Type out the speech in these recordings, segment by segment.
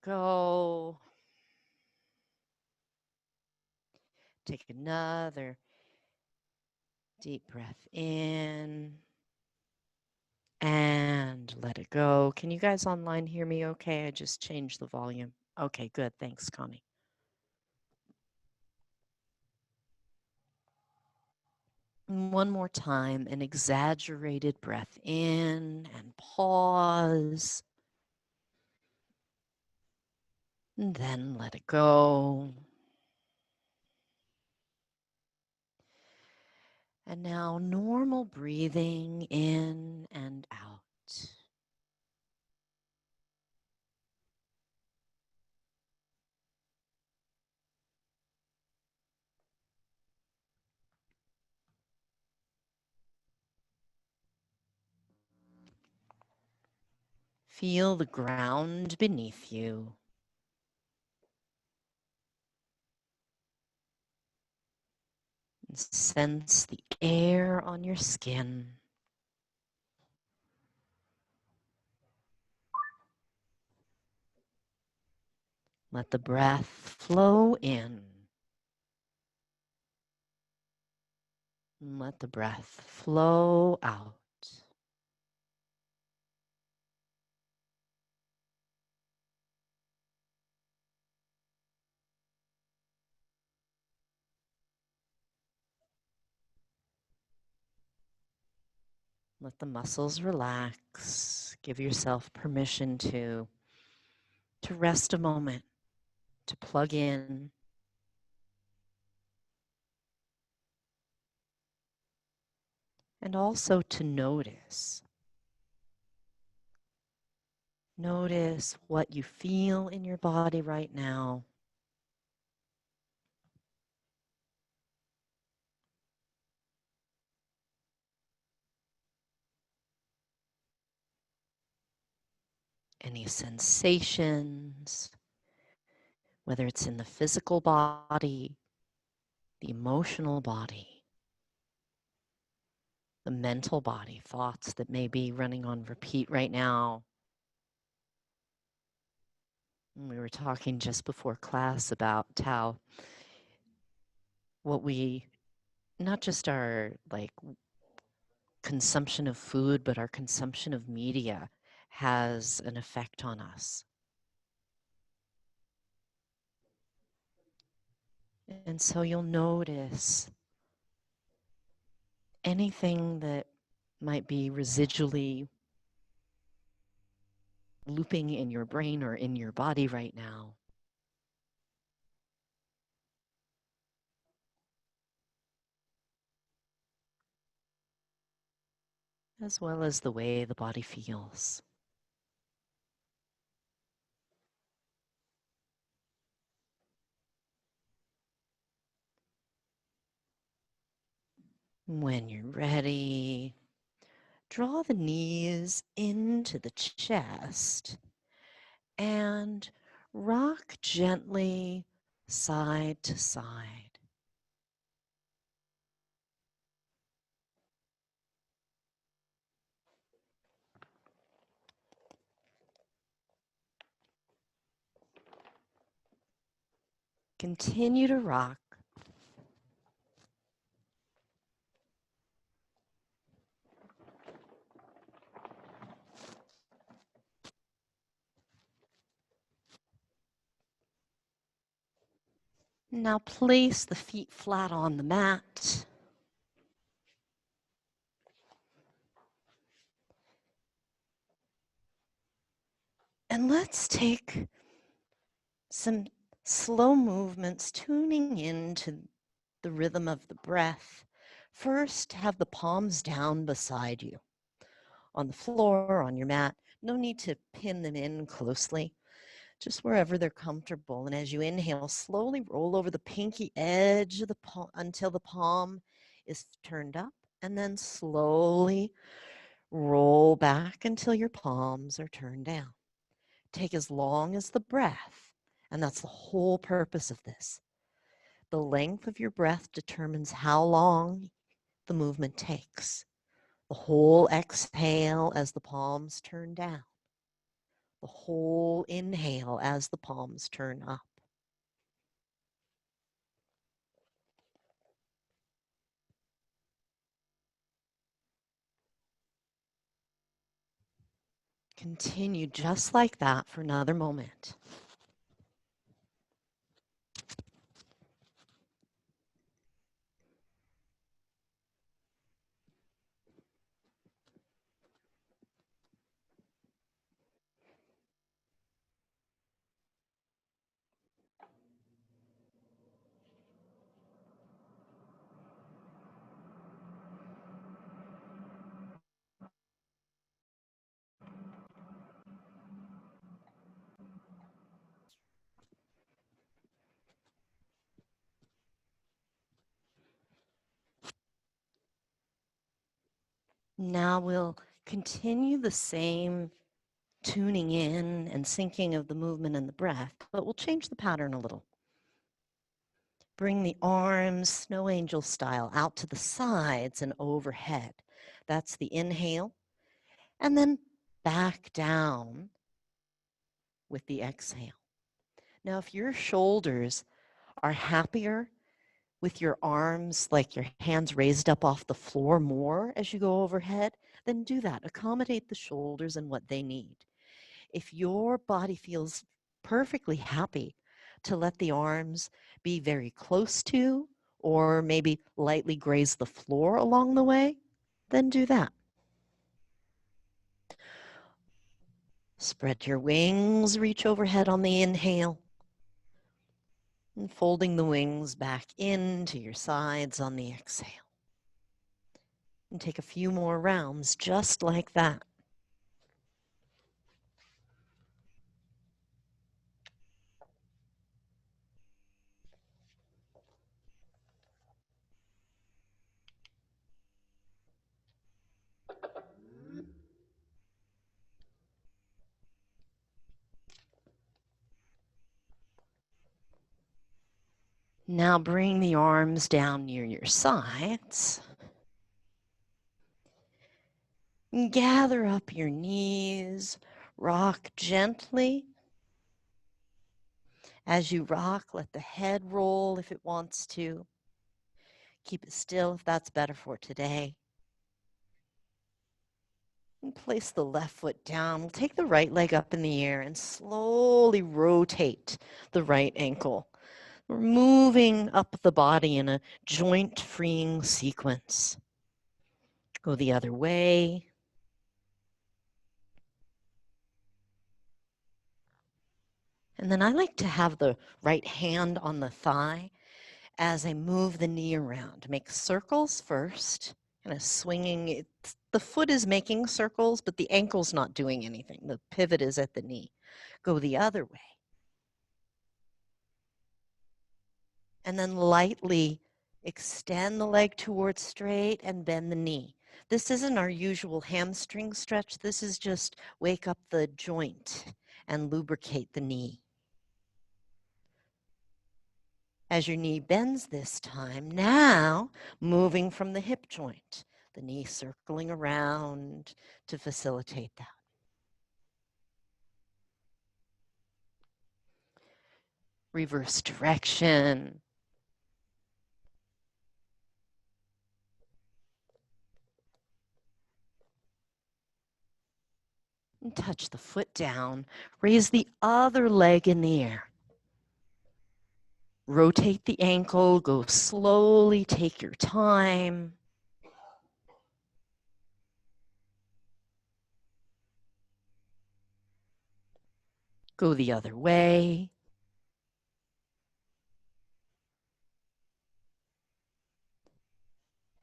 go. Take another deep breath in and let it go. Can you guys online hear me okay? I just changed the volume. Okay, good. Thanks, Connie. One more time, an exaggerated breath in and pause. And then let it go. And now normal breathing in and out. Feel the ground beneath you. And sense the air on your skin. Let the breath flow in. And let the breath flow out. Let the muscles relax. Give yourself permission to rest a moment, to plug in. And also to notice. Notice what you feel in your body right now. Any sensations, whether it's in the physical body, the emotional body, the mental body, thoughts that may be running on repeat right now. And we were talking just before class about how what we, not just our like consumption of food, but our consumption of media has an effect on us. And so you'll notice anything that might be residually looping in your brain or in your body right now. As well as the way the body feels. When you're ready, draw the knees into the chest and rock gently side to side. Continue to rock. Now place the feet flat on the mat. And let's take some slow movements, tuning into the rhythm of the breath. First, have the palms down beside you on the floor, on your mat. No need to pin them in closely, just wherever they're comfortable. And as you inhale, slowly roll over the pinky edge of the palm until the palm is turned up, and then slowly roll back until your palms are turned down. Take as long as the breath, and that's the whole purpose of this. The length of your breath determines how long the movement takes. The whole exhale as the palms turn down. The the whole inhale as the palms turn up. Continue just like that for another moment. Now we'll continue the same tuning in and syncing of the movement and the breath, but we'll change the pattern a little. Bring the arms, snow angel style, out to the sides and overhead. That's the inhale. And then back down with the exhale. Now, if your shoulders are happier with your arms, like your hands raised up off the floor more as you go overhead, then do that. Accommodate the shoulders and what they need. If your body feels perfectly happy to let the arms be very close to or maybe lightly graze the floor along the way, then do that. Spread your wings, reach overhead on the inhale, and folding the wings back into your sides on the exhale. And take a few more rounds just like that. Now bring the arms down near your sides. Gather up your knees, rock gently. As you rock, let the head roll if it wants to. Keep it still if that's better for today. And place the left foot down. We'll take the right leg up in the air and slowly rotate the right ankle. We're moving up the body in a joint-freeing sequence. Go the other way. And then I like to have the right hand on the thigh as I move the knee around. Make circles first, kind of swinging. The foot is making circles, but the ankle's not doing anything. The pivot is at the knee. Go the other way. And then lightly extend the leg towards straight and bend the knee. This isn't our usual hamstring stretch. This is just wake up the joint and lubricate the knee. As your knee bends this time, now moving from the hip joint, the knee circling around to facilitate that. Reverse direction. And touch the foot down. Raise the other leg in the air. Rotate the ankle, go slowly, take your time. Go the other way.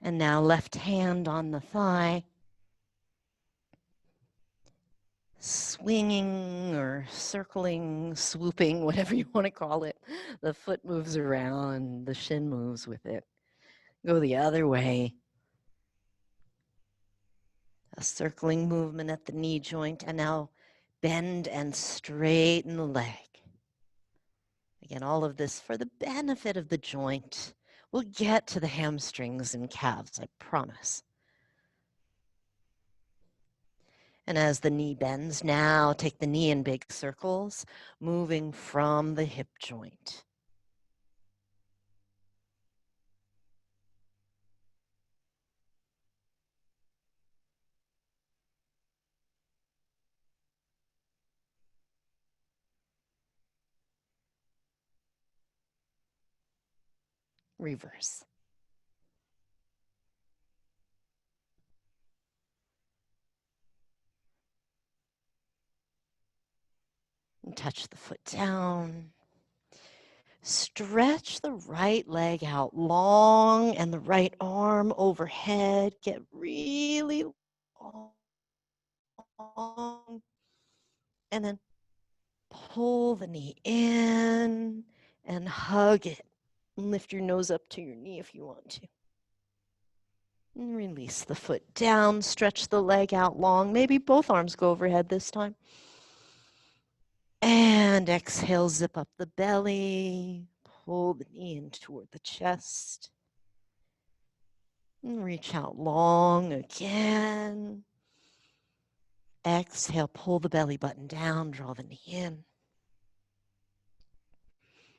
And now left hand on the thigh. Swinging or circling, swooping, whatever you want to call it. The foot moves around, the shin moves with it. Go the other way. A circling movement at the knee joint, and now bend and straighten the leg. Again, all of this for the benefit of the joint. We'll get to the hamstrings and calves, I promise. And as the knee bends, now take the knee in big circles, moving from the hip joint. Reverse. And touch the foot down. Stretch the right leg out long and the right arm overhead. Get really long. And then pull the knee in and hug it. And lift your nose up to your knee if you want to. And release the foot down. Stretch the leg out long. Maybe both arms go overhead this time. And exhale, zip up the belly. Pull the knee in toward the chest. And reach out long again. Exhale, pull the belly button down, draw the knee in.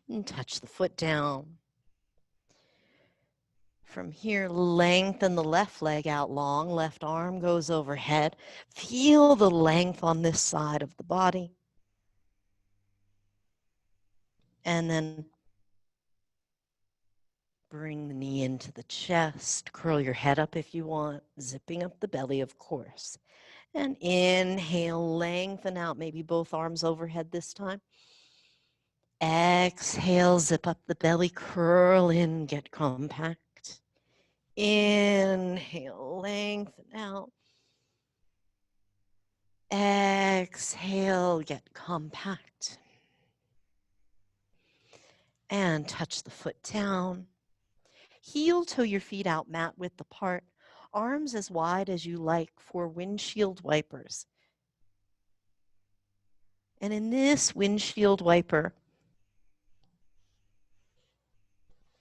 And touch the foot down. From here, lengthen the left leg out long, left arm goes overhead. Feel the length on this side of the body. And then bring the knee into the chest. Curl your head up if you want, zipping up the belly, of course. And inhale, lengthen out, maybe both arms overhead this time. Exhale, zip up the belly, curl in, get compact. Inhale, lengthen out. Exhale, get compact. And touch the foot down. Heel toe your feet out mat width apart. Arms as wide as you like for windshield wipers. And in this windshield wiper,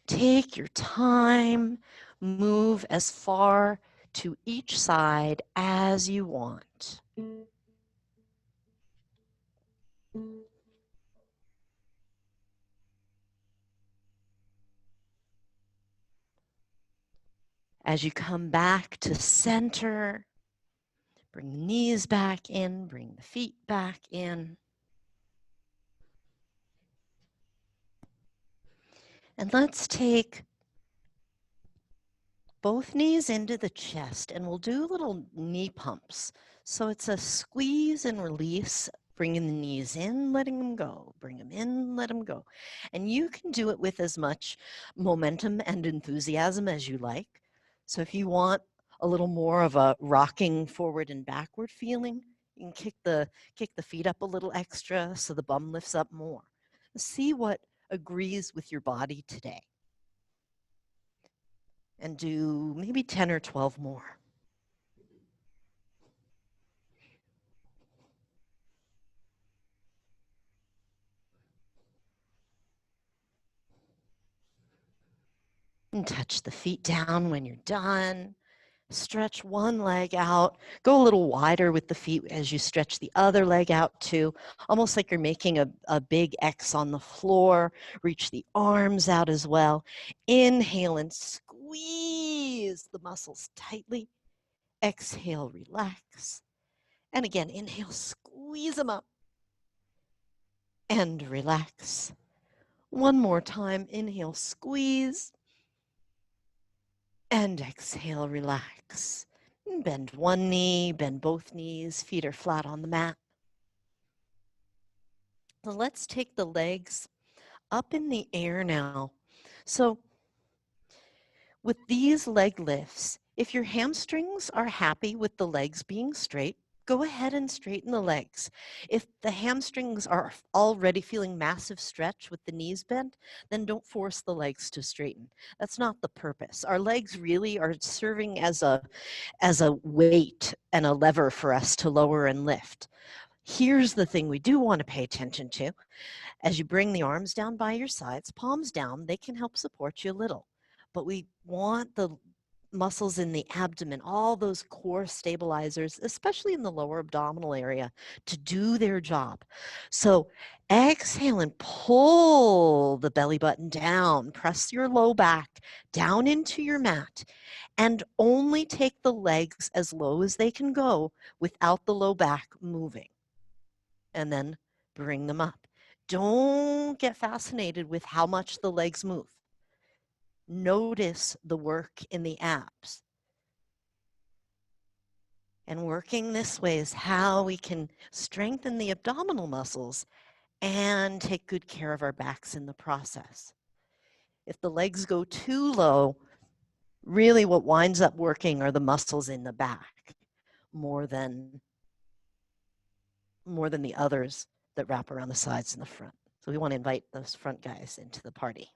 take your time, move as far to each side as you want. As you come back to center, bring the knees back in, bring the feet back in. And let's take both knees into the chest, and we'll do little knee pumps. So it's a squeeze and release, bringing the knees in, letting them go, bring them in, let them go. And you can do it with as much momentum and enthusiasm as you like. So if you want a little more of a rocking forward and backward feeling, you can kick the feet up a little extra so the bum lifts up more. See what agrees with your body today. And do maybe 10 or 12 more. And touch the feet down when you're done. Stretch one leg out. Go a little wider with the feet as you stretch the other leg out too, almost like you're making a big X on the floor. Reach the arms out as well. Inhale and squeeze the muscles tightly. Exhale, relax. And again, inhale, squeeze them up. And relax. One more time. Inhale, squeeze. And exhale, relax. Bend one knee, bend both knees, feet are flat on the mat. So let's take the legs up in the air now. So with these leg lifts, if your hamstrings are happy with the legs being straight, go ahead and straighten the legs. If the hamstrings are already feeling massive stretch with the knees bent, then don't force the legs to straighten. That's not the purpose. Our legs really are serving as a weight and a lever for us to lower and lift. Here's the thing we do want to pay attention to. As you bring the arms down by your sides, palms down, they can help support you a little. But we want the muscles in the abdomen, all those core stabilizers, especially in the lower abdominal area, to do their job. So exhale and pull the belly button down. Press your low back down into your mat and only take the legs as low as they can go without the low back moving. And then bring them up. Don't get fascinated with how much the legs move. Notice the work in the abs. And working this way is how we can strengthen the abdominal muscles and take good care of our backs in the process. If the legs go too low, really what winds up working are the muscles in the back more than the others that wrap around the sides and the front. So we want to invite those front guys into the party.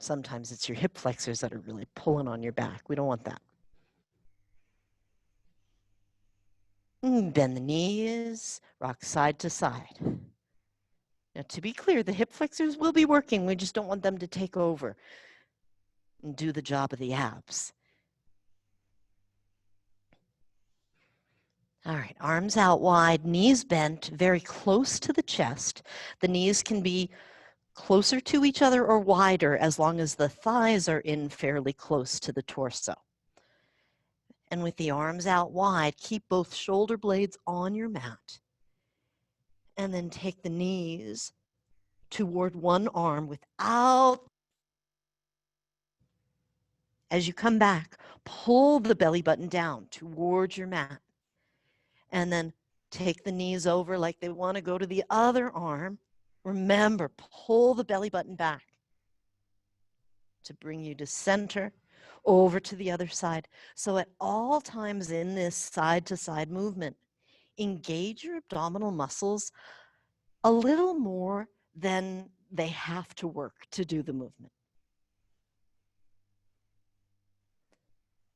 Sometimes it's your hip flexors that are really pulling on your back. We don't want that. Bend the knees, rock side to side. Now, to be clear, the hip flexors will be working. We just don't want them to take over and do the job of the abs. All right, arms out wide, knees bent, very close to the chest. The knees can be closer to each other or wider as long as the thighs are in fairly close to the torso. And with the arms out wide, keep both shoulder blades on your mat. And then take the knees toward one arm without. As you come back, pull the belly button down towards your mat. And then take the knees over like they want to go to the other arm. Remember, pull the belly button back to bring you to center, over to the other side. So at all times in this side-to-side movement, engage your abdominal muscles a little more than they have to work to do the movement.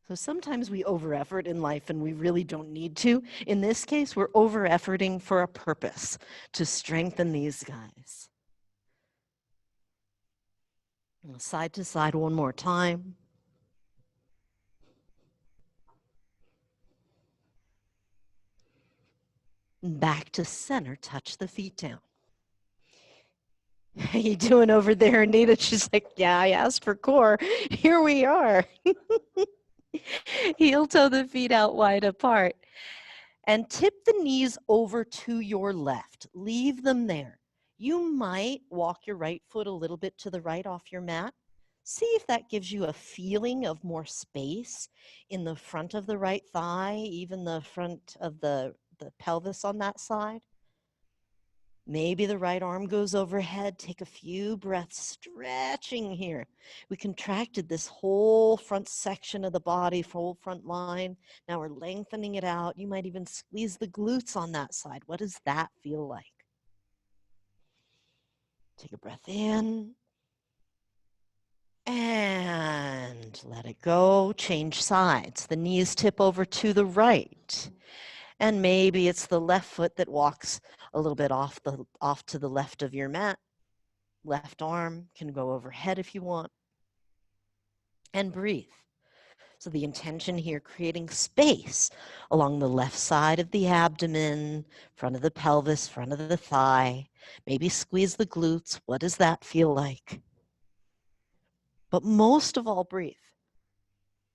So sometimes we over-effort in life and we really don't need to. In this case, we're over-efforting for a purpose, to strengthen these guys. Side to side one more time. Back to center, touch the feet down. How you doing over there, Anita? She's like, yeah, I asked for core. Here we are. Heel toe the feet out wide apart. And tip the knees over to your left. Leave them there. You might walk your right foot a little bit to the right off your mat. See if that gives you a feeling of more space in the front of the right thigh, even the front of the pelvis on that side. Maybe the right arm goes overhead. Take a few breaths, stretching here. We contracted this whole front section of the body, whole front line. Now we're lengthening it out. You might even squeeze the glutes on that side. What does that feel like? Take a breath in. And let it go. Change sides. The knees tip over to the right. And maybe it's the left foot that walks a little bit off to the left of your mat. Left arm can go overhead if you want. And breathe. So the intention here, creating space along the left side of the abdomen, front of the pelvis, front of the thigh. Maybe squeeze the glutes. What does that feel like? But most of all, breathe.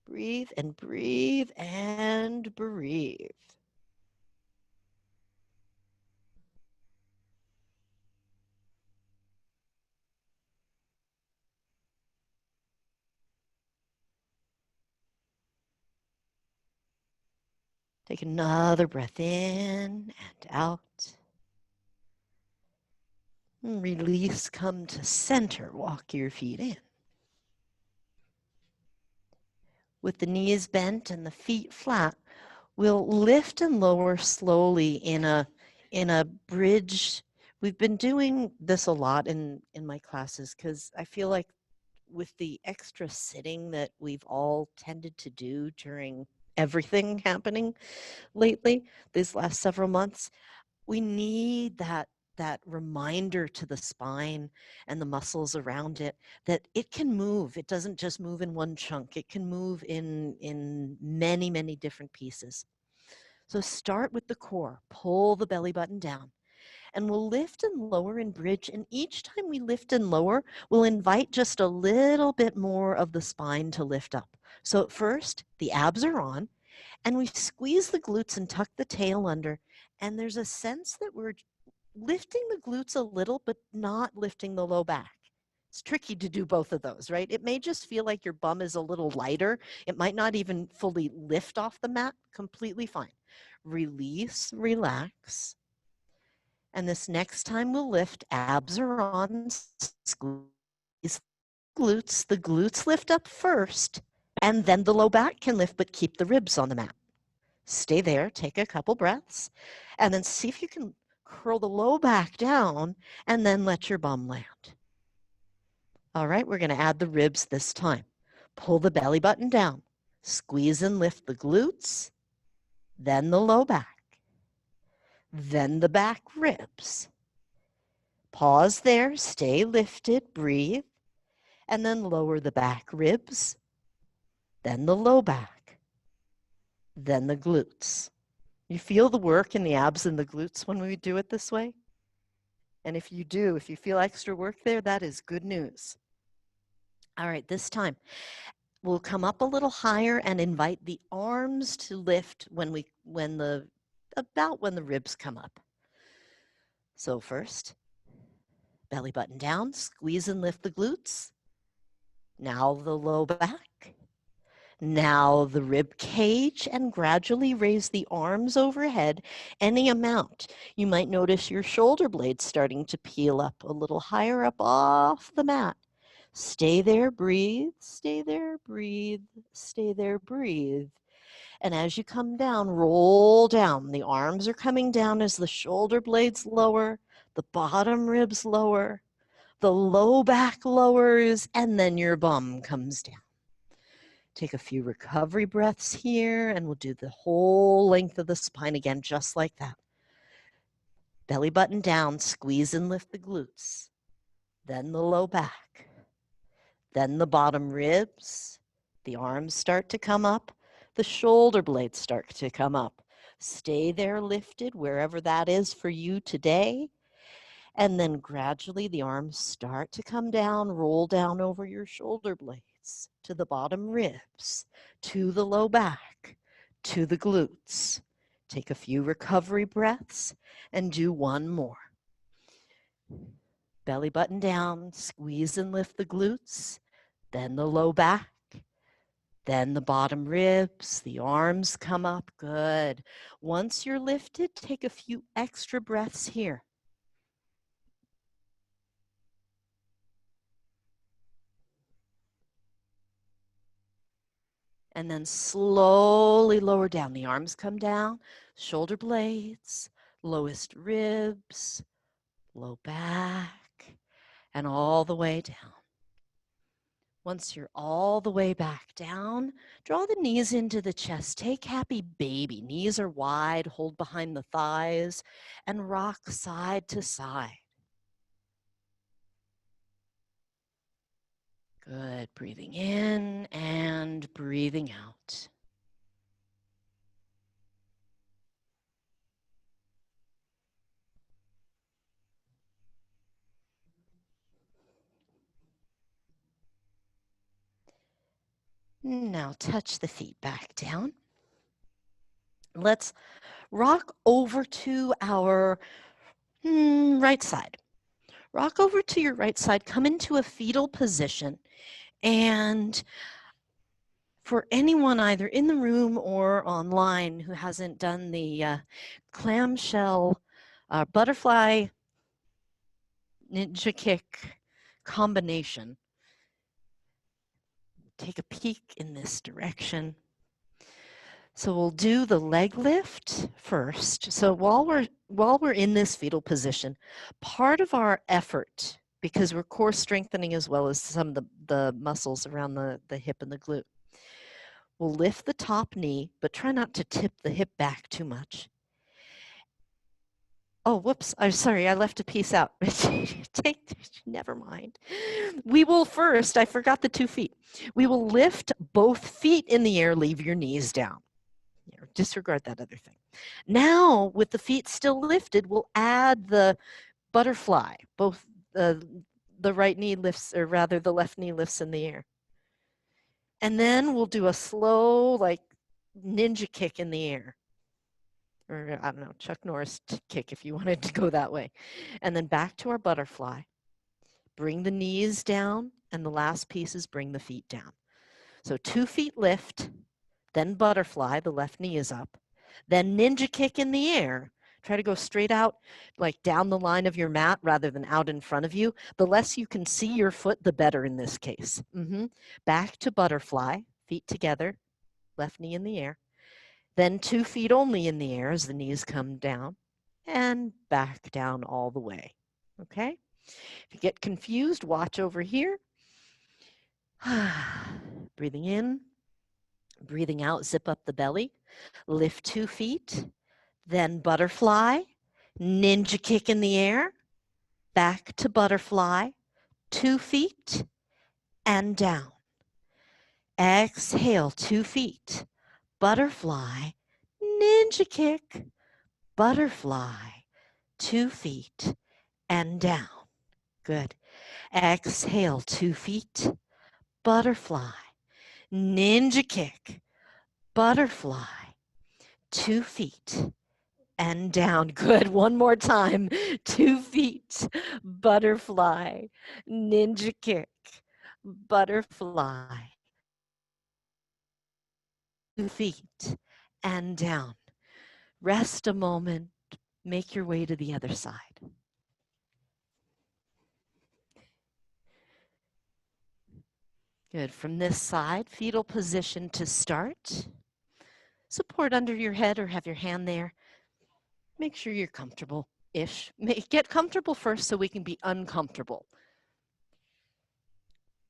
Breathe and breathe and breathe. Take another breath in and out. And release, come to center, walk your feet in. With the knees bent and the feet flat, we'll lift and lower slowly in a bridge. We've been doing this a lot in my classes because I feel like with the extra sitting that we've all tended to do during everything happening lately, these last several months, we need that that reminder to the spine and the muscles around it that it can move. It doesn't just move in one chunk. It can move in many, many different pieces. So start with the core. Pull the belly button down. And we'll lift and lower in bridge. And each time we lift and lower, we'll invite just a little bit more of the spine to lift up. So at first, the abs are on, and we squeeze the glutes and tuck the tail under. And there's a sense that we're lifting the glutes a little, but not lifting the low back. It's tricky to do both of those, right? It may just feel like your bum is a little lighter. It might not even fully lift off the mat. Completely fine. Release, relax. And this next time we'll lift, abs are on, squeeze glutes. The glutes lift up first, and then the low back can lift, but keep the ribs on the mat. Stay there, take a couple breaths, and then see if you can curl the low back down and then let your bum land. All right, we're going to add the ribs this time. Pull the belly button down, squeeze and lift the glutes, then the low back, then the back ribs. Pause there, stay lifted, breathe, and then lower the back ribs, then the low back, then the glutes. You feel the work in the abs and the glutes when we do it this way? And if you do, if you feel extra work there, that is good news. All right, this time we'll come up a little higher and invite the arms to lift when the ribs come up. So first, belly button down, squeeze and lift the glutes. Now the low back. Now the rib cage, and gradually raise the arms overhead any amount. You might notice your shoulder blades starting to peel up a little higher up off the mat. Stay there, breathe, stay there, breathe, stay there, breathe. And as you come down, roll down. The arms are coming down as the shoulder blades lower, the bottom ribs lower, the low back lowers, and then your bum comes down. Take a few recovery breaths here, and we'll do the whole length of the spine again, just like that. Belly button down, squeeze and lift the glutes, then the low back, then the bottom ribs. The arms start to come up, the shoulder blades start to come up. Stay there lifted, wherever that is for you today. And then gradually the arms start to come down, roll down over your shoulder blades, to the bottom ribs, to the low back, to the glutes. Take a few recovery breaths and do one more. Belly button down, squeeze and lift the glutes, then the low back, then the bottom ribs, the arms come up. Good. Once you're lifted, take a few extra breaths here. And then slowly lower down. The arms come down, shoulder blades, lowest ribs, low back, and all the way down. Once you're all the way back down, draw the knees into the chest. Take happy baby. Knees are wide, hold behind the thighs, and rock side to side. Good. Breathing in and breathing out. Now touch the feet back down. Let's rock over to our right side. Rock over to your right side, come into a fetal position, and for anyone either in the room or online who hasn't done the clamshell butterfly ninja kick combination, take a peek in this direction. So we'll do the leg lift first. So while we're in this fetal position, part of our effort, because we're core strengthening as well as some of the muscles around the hip and the glute, we'll lift the top knee, but try not to tip the hip back too much. Oh, whoops. I'm sorry. I left a piece out. Never mind. We will first, I forgot the 2 feet. We will lift both feet in the air, leave your knees down. Disregard that other thing. Now, with the feet still lifted, we'll add the butterfly. Both the right knee lifts, or rather the left knee lifts in the air. And then we'll do a slow, like ninja kick in the air. Or I don't know, Chuck Norris kick if you wanted to go that way. And then back to our butterfly. Bring the knees down, and the last piece is bring the feet down. So 2 feet lift, then butterfly, the left knee is up, then ninja kick in the air. Try to go straight out, like down the line of your mat rather than out in front of you. The less you can see your foot, the better in this case. Back to butterfly, feet together, left knee in the air. Then 2 feet only in the air as the knees come down, and back down all the way. Okay? If you get confused, watch over here. Breathing in, breathing out, zip up the belly, lift 2 feet, then butterfly, ninja kick in the air, back to butterfly, 2 feet, and down. Exhale, 2 feet, butterfly, ninja kick, butterfly, 2 feet, and down. Good. Exhale, 2 feet, butterfly, ninja kick, butterfly, 2 feet, and down. Good. One more time. 2 feet, butterfly, ninja kick, butterfly, 2 feet, and down. Rest a moment. Make your way to the other side. Good. From this side, fetal position to start. Support under your head or have your hand there. Make sure you're comfortable-ish. Get comfortable first so we can be uncomfortable.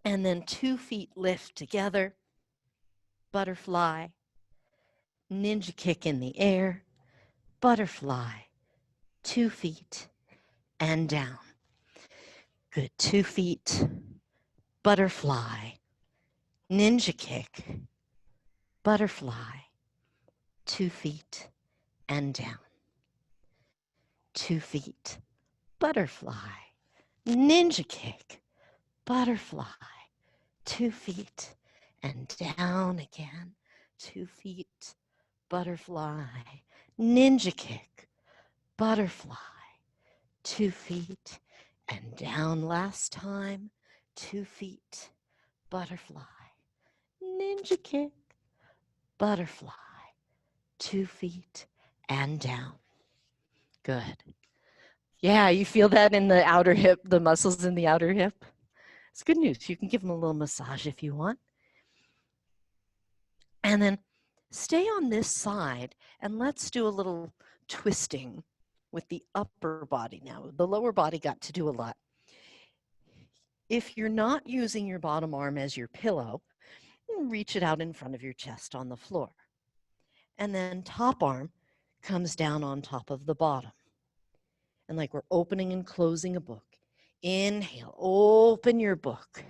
And then 2 feet lift together. Butterfly. Ninja kick in the air. Butterfly. 2 feet and down. Good. 2 feet. Butterfly. Ninja kick. Butterfly. 2 feet and down. 2 feet. Butterfly. Ninja kick. Butterfly. 2 feet and down again. 2 feet. Butterfly. Ninja kick. Butterfly. 2 feet and down last time. 2 feet. Butterfly. Ninja kick. Butterfly. 2 feet and down. Good. Yeah, you feel that in the outer hip, the muscles in the outer hip? It's good news. You can give them a little massage if you want. And then stay on this side and let's do a little twisting with the upper body now. The lower body got to do a lot. If you're not using your bottom arm as your pillow, reach it out in front of your chest on the floor. And then top arm comes down on top of the bottom. And like we're opening and closing a book. Inhale, open your book,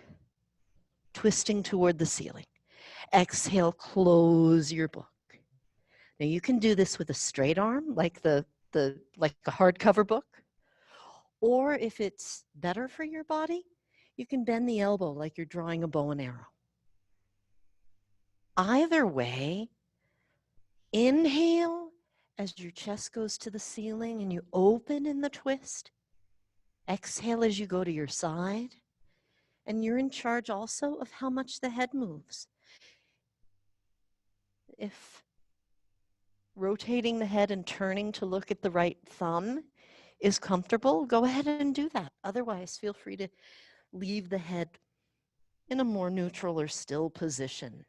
twisting toward the ceiling. Exhale, close your book. Now you can do this with a straight arm, like like a hardcover book, or if it's better for your body, you can bend the elbow like you're drawing a bow and arrow. Either way, inhale as your chest goes to the ceiling and you open in the twist. Exhale as you go to your side. And you're in charge also of how much the head moves. If rotating the head and turning to look at the right thumb is comfortable, go ahead and do that. Otherwise, feel free to leave the head in a more neutral or still position.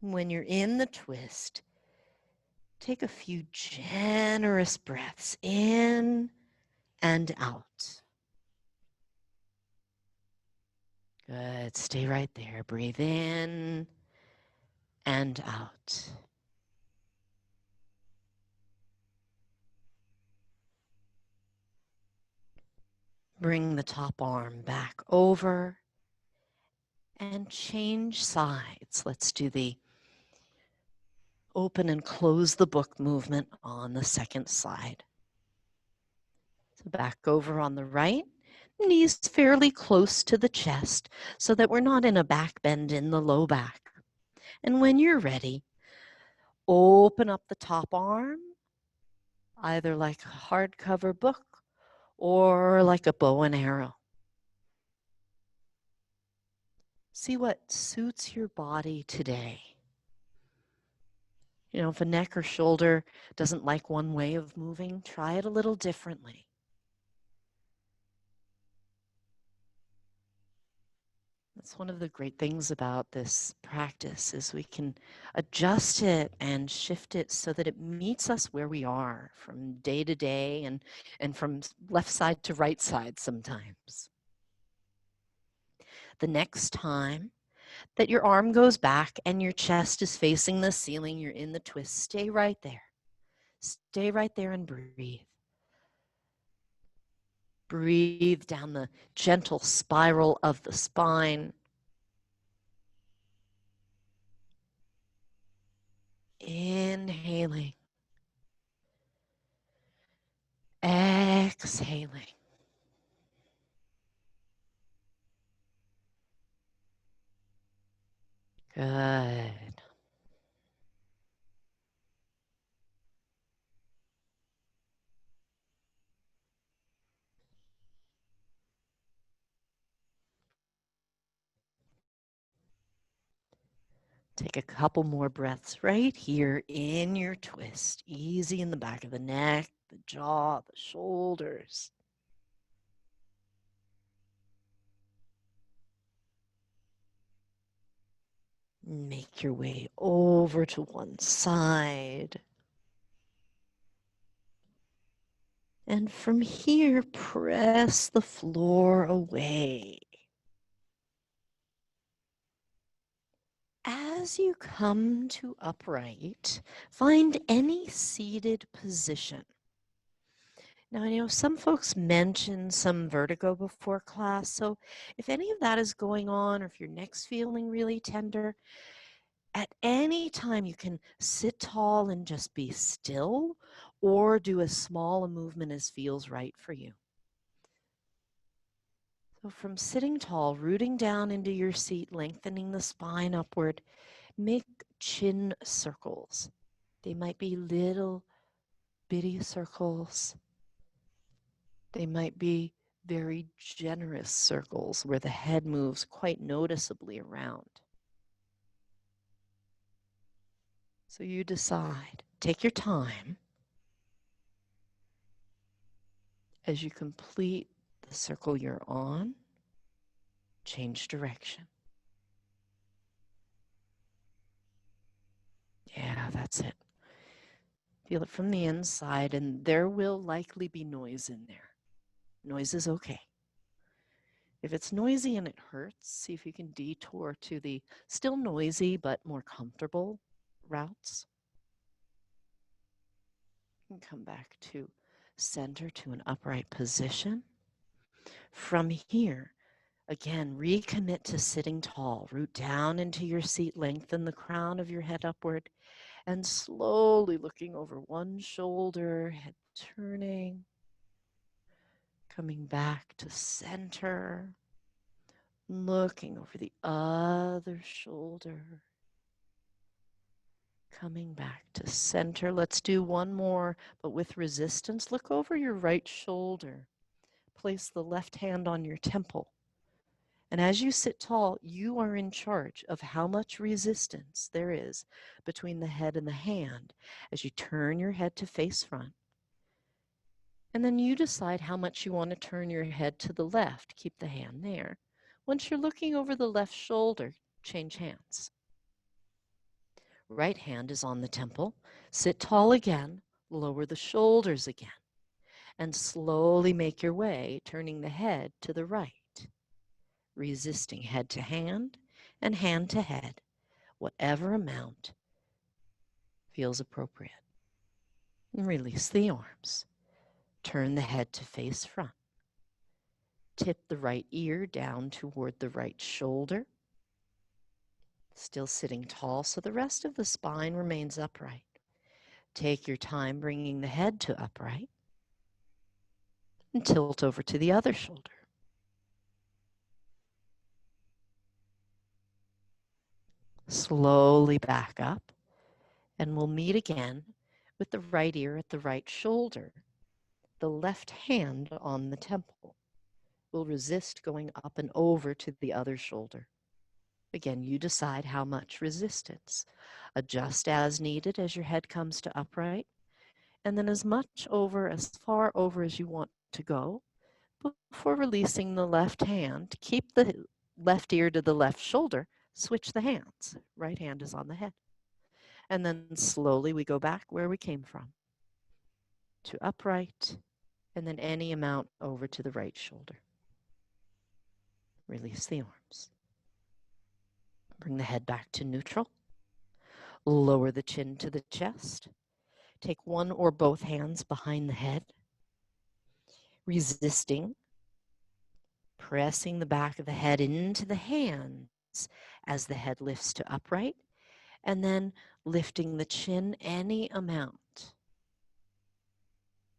When you're in the twist, take a few generous breaths in and out. Good. Stay right there. Breathe in and out. Bring the top arm back over and change sides. Let's do the open and close the book movement on the second side. So back over on the right, knees fairly close to the chest so that we're not in a back bend in the low back. And when you're ready, open up the top arm, either like a hardcover book or like a bow and arrow. See what suits your body today. You know, if a neck or shoulder doesn't like one way of moving, try it a little differently. That's one of the great things about this practice is we can adjust it and shift it so that it meets us where we are from day to day and from left side to right side sometimes. The next time that your arm goes back and your chest is facing the ceiling, you're in the twist, stay right there. Stay right there and breathe. Breathe down the gentle spiral of the spine. Inhaling. Exhaling. Good. Take a couple more breaths right here in your twist. Easy in the back of the neck, the jaw, the shoulders. Make your way over to one side. And from here, press the floor away. As you come to upright, find any seated position. Now, I know some folks mentioned some vertigo before class, so if any of that is going on or if your neck's feeling really tender, at any time you can sit tall and just be still or do as small a movement as feels right for you. So from sitting tall, rooting down into your seat, lengthening the spine upward, make chin circles. They might be little bitty circles. They might be very generous circles where the head moves quite noticeably around. So you decide, take your time as you complete the circle you're on, change direction. Yeah, that's it. Feel it from the inside, and there will likely be noise in there. Noise is okay. If it's noisy and it hurts, see if you can detour to the still noisy but more comfortable routes. And come back to center to an upright position. From here, again, recommit to sitting tall. Root down into your seat, lengthen the crown of your head upward, and slowly looking over one shoulder, head turning, coming back to center, looking over the other shoulder, coming back to center. Let's do one more, but with resistance. Look over your right shoulder. Place the left hand on your temple. And as you sit tall, you are in charge of how much resistance there is between the head and the hand as you turn your head to face front. And then you decide how much you want to turn your head to the left. Keep the hand there. Once you're looking over the left shoulder, change hands. Right hand is on the temple. Sit tall again, lower the shoulders again, and slowly make your way, turning the head to the right. Resisting head to hand and hand to head, whatever amount feels appropriate. And release the arms. Turn the head to face front. Tip the right ear down toward the right shoulder. Still sitting tall so the rest of the spine remains upright. Take your time bringing the head to upright and tilt over to the other shoulder. Slowly back up, and we'll meet again with the right ear at the right shoulder, the left hand on the temple. We'll resist going up and over to the other shoulder. Again, you decide how much resistance. Adjust as needed as your head comes to upright, and then as much over, as far over as you want to go before releasing the left hand. Keep the left ear to the left shoulder, switch the hands. Right hand is on the head. And then slowly we go back where we came from to upright, and then any amount over to the right shoulder. Release the arms. Bring the head back to neutral. Lower the chin to the chest. Take one or both hands behind the head. Resisting, pressing the back of the head into the hands as the head lifts to upright, and then lifting the chin any amount.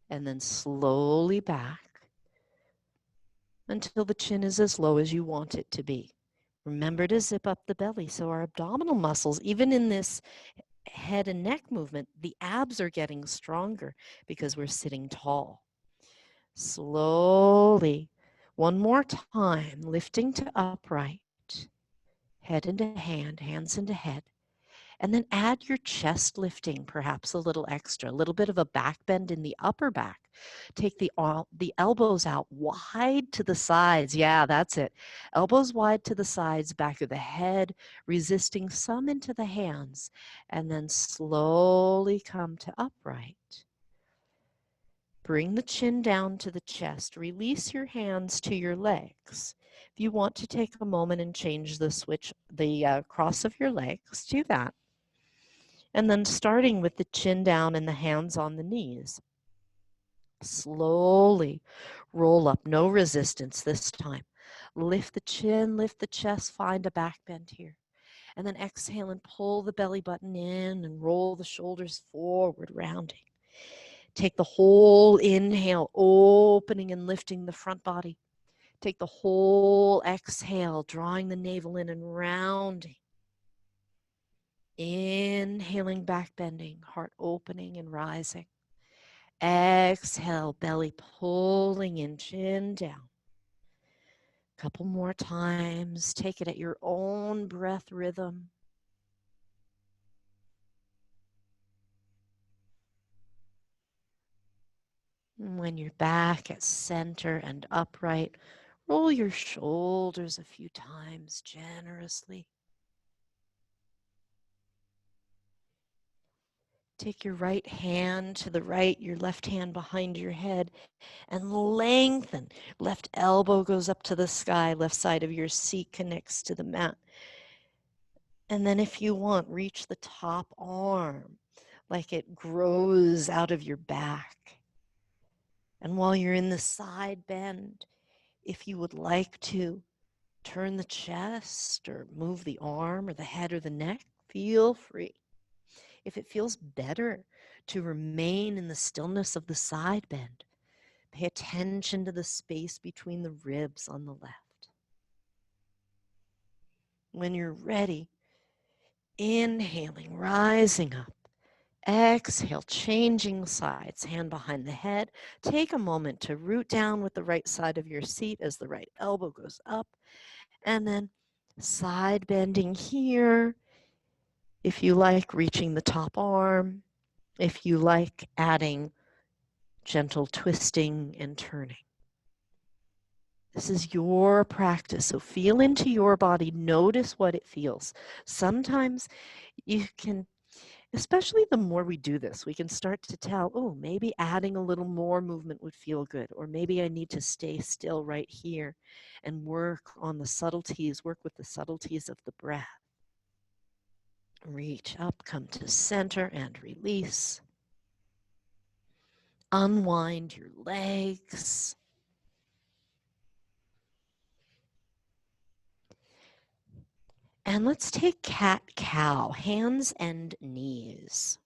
And then slowly back until the chin is as low as you want it to be. Remember to zip up the belly so our abdominal muscles, even in this head and neck movement, the abs are getting stronger because we're sitting tall. Slowly, one more time, lifting to upright, head into hand, hands into head. And then add your chest lifting, perhaps a little extra, a little bit of a back bend in the upper back. Take the elbows out wide to the sides. Yeah, that's it. Elbows wide to the sides, back of the head, resisting some into the hands, and then slowly come to upright. Bring the chin down to the chest. Release your hands to your legs. If you want to take a moment and change the cross of your legs, do that. And then starting with the chin down and the hands on the knees. Slowly roll up, no resistance this time. Lift the chin, lift the chest, find a back bend here. And then exhale and pull the belly button in and roll the shoulders forward, rounding. Take the whole inhale, opening and lifting the front body. Take the whole exhale, drawing the navel in and rounding. Inhaling, back bending, heart opening and rising. Exhale, belly pulling in, chin down. Couple more times. Take it at your own breath rhythm. And when you're back at center and upright, roll your shoulders a few times generously. Take your right hand to the right, your left hand behind your head, and lengthen. Left elbow goes up to the sky, left side of your seat connects to the mat. And then if you want, reach the top arm like it grows out of your back. And while you're in the side bend, if you would like to turn the chest or move the arm or the head or the neck, feel free. If it feels better to remain in the stillness of the side bend, pay attention to the space between the ribs on the left. When you're ready, inhaling, rising up. Exhale, changing sides, hand behind the head. Take a moment to root down with the right side of your seat as the right elbow goes up. And then side bending here. If you like, reaching the top arm. If you like, adding gentle twisting and turning. This is your practice, so feel into your body, notice what it feels. Sometimes you can, especially the more we do this, we can start to tell, oh, maybe adding a little more movement would feel good, or maybe I need to stay still right here and work on the subtleties, work with the subtleties of the breath. Reach up, come to center and release. Unwind your legs. And let's take cat-cow, hands and knees.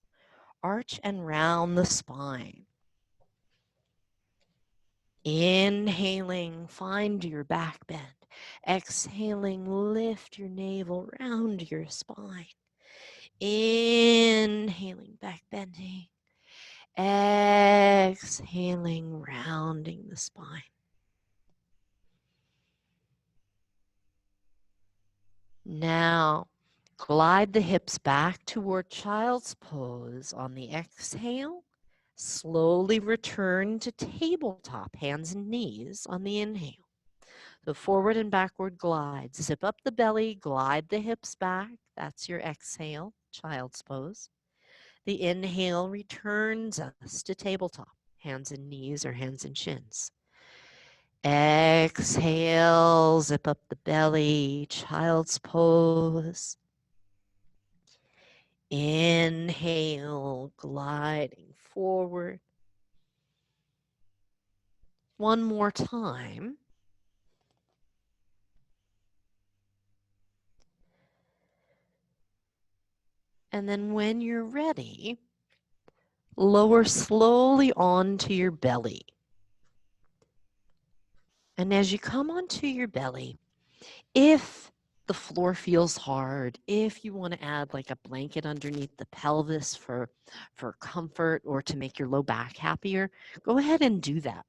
Arch and round the spine. Inhaling, find your back bend. Exhaling, lift your navel, round your spine. Inhaling, back bending. Exhaling, rounding the spine. Now, glide the hips back toward child's pose on the exhale. Slowly return to tabletop, hands and knees on the inhale. So forward and backward glide. Zip up the belly, glide the hips back. That's your exhale, child's pose. The inhale returns us to tabletop, hands and knees or hands and shins. Exhale, zip up the belly, child's pose. Inhale, gliding forward. One more time. And then when you're ready, lower slowly onto your belly. And as you come onto your belly, if the floor feels hard, if you want to add like a blanket underneath the pelvis for comfort or to make your low back happier, go ahead and do that.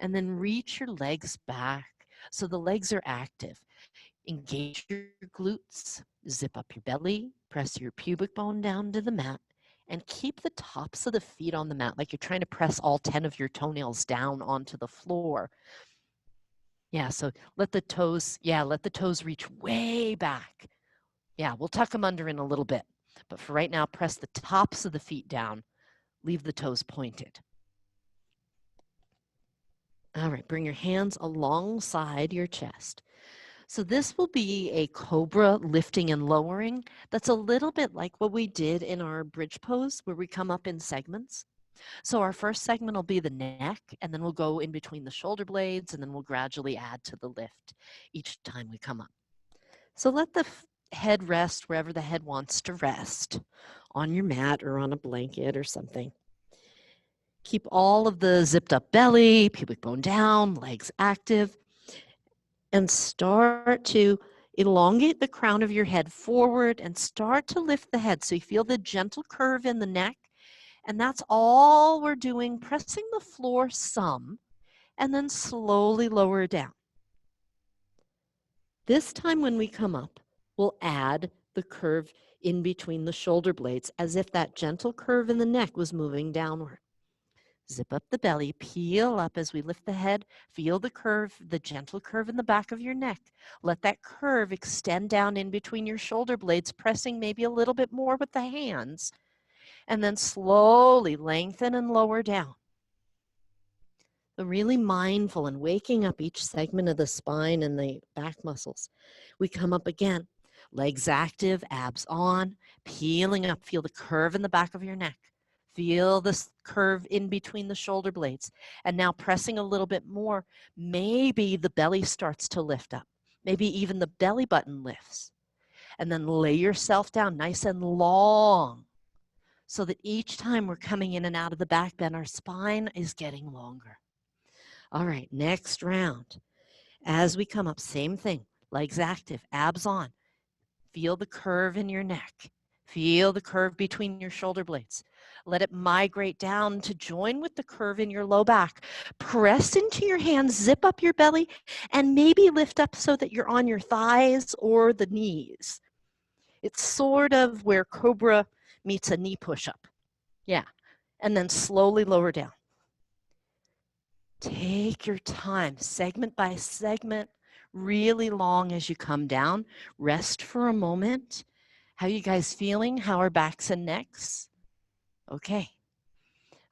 And then reach your legs back so the legs are active. Engage your glutes, zip up your belly, press your pubic bone down to the mat, and keep the tops of the feet on the mat like you're trying to press all 10 of your toenails down onto the floor. Yeah, so let the toes reach way back. Yeah, we'll tuck them under in a little bit. But for right now, press the tops of the feet down. Leave the toes pointed. All right, bring your hands alongside your chest. So this will be a cobra lifting and lowering. That's a little bit like what we did in our bridge pose where we come up in segments. So our first segment will be the neck, and then we'll go in between the shoulder blades, and then we'll gradually add to the lift each time we come up. So let the head rest wherever the head wants to rest, on your mat or on a blanket or something. Keep all of the zipped up belly, pubic bone down, legs active, and start to elongate the crown of your head forward and start to lift the head. So you feel the gentle curve in the neck. And that's all we're doing, pressing the floor some, and then slowly lower down. This time when we come up, we'll add the curve in between the shoulder blades as if that gentle curve in the neck was moving downward. Zip up the belly, peel up as we lift the head, feel the curve, the gentle curve in the back of your neck. Let that curve extend down in between your shoulder blades, pressing maybe a little bit more with the hands, and then slowly lengthen and lower down. So really mindful and waking up each segment of the spine and the back muscles. We come up again, legs active, abs on, peeling up. Feel the curve in the back of your neck. Feel this curve in between the shoulder blades. And now pressing a little bit more, maybe the belly starts to lift up. Maybe even the belly button lifts. And then lay yourself down nice and long so that each time we're coming in and out of the back bend, our spine is getting longer. All right, next round. As we come up, same thing. Legs active, abs on. Feel the curve in your neck. Feel the curve between your shoulder blades. Let it migrate down to join with the curve in your low back. Press into your hands, zip up your belly, and maybe lift up so that you're on your thighs or the knees. It's sort of where cobra meets a knee push-up. Yeah, and then slowly lower down. Take your time, segment by segment, really long as you come down. Rest for a moment. How are you guys feeling? How are backs and necks? Okay.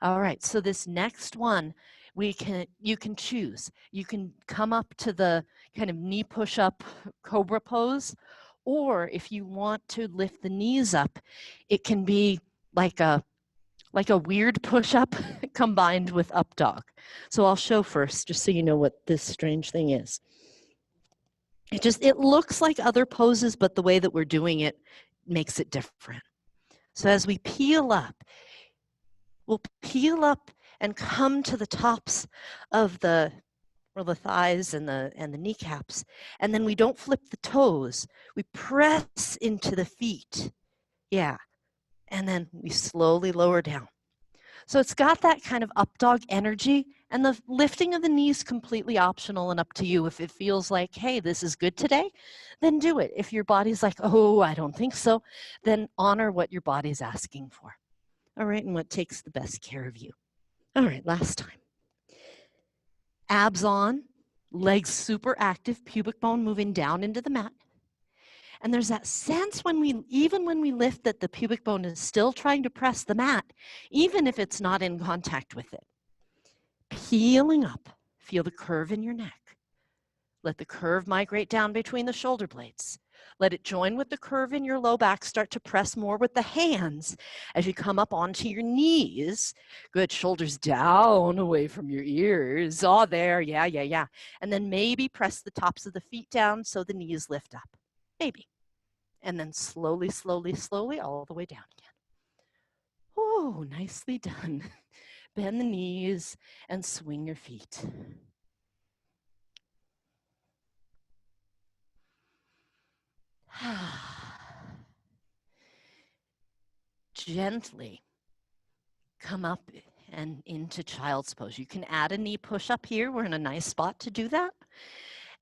All right, so this next one, you can choose. You can come up to the kind of knee push-up cobra pose, or if you want to lift the knees up, it can be like a weird push-up combined with up dog. So I'll show first, just so you know what this strange thing is. It looks like other poses, but the way that we're doing it makes it different. So as we peel up, we'll peel up and come to the tops of the thighs and the kneecaps, and then we don't flip the toes. We press into the feet. Yeah. And then we slowly lower down. So it's got that kind of up dog energy, and the lifting of the knees completely optional and up to you. If it feels like, hey, this is good today, then do it. If your body's like, oh, I don't think so, then honor what your body's asking for. All right, and what takes the best care of you. All right, last time. Abs on, legs super active, pubic bone moving down into the mat. And there's that sense even when we lift, that the pubic bone is still trying to press the mat, even if it's not in contact with it. Peeling up, feel the curve in your neck. Let the curve migrate down between the shoulder blades. Let it join with the curve in your low back. Start to press more with the hands as you come up onto your knees. Good, shoulders down away from your ears. Oh, there, yeah. And then maybe press the tops of the feet down so the knees lift up. Maybe. And then slowly, all the way down again. Oh, nicely done. Bend the knees and swing your feet. Gently come up and into child's pose. You can add a knee push up here. We're in a nice spot to do that.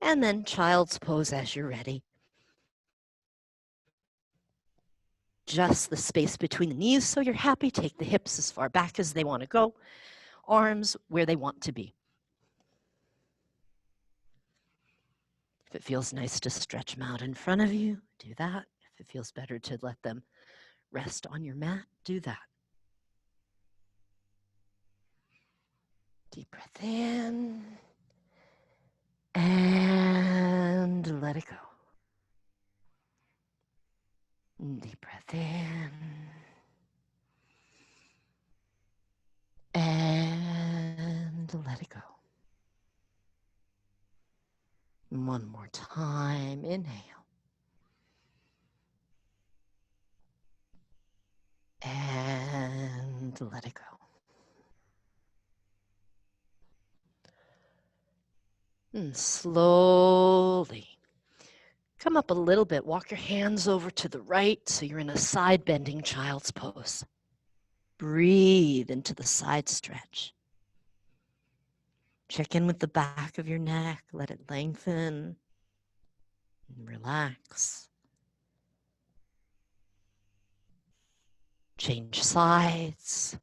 And then child's pose as you're ready. Just the space between the knees so you're happy. Take the hips as far back as they want to go. Arms where they want to be. If it feels nice to stretch them out in front of you, do that. If it feels better to let them rest on your mat, do that. Deep breath in and let it go. Deep breath in and let it go. One more time, inhale. And let it go. And slowly come up a little bit. Walk your hands over to the right so you're in a side bending child's pose. Breathe into the side stretch. Check in with the back of your neck. Let it lengthen and relax. Change sides.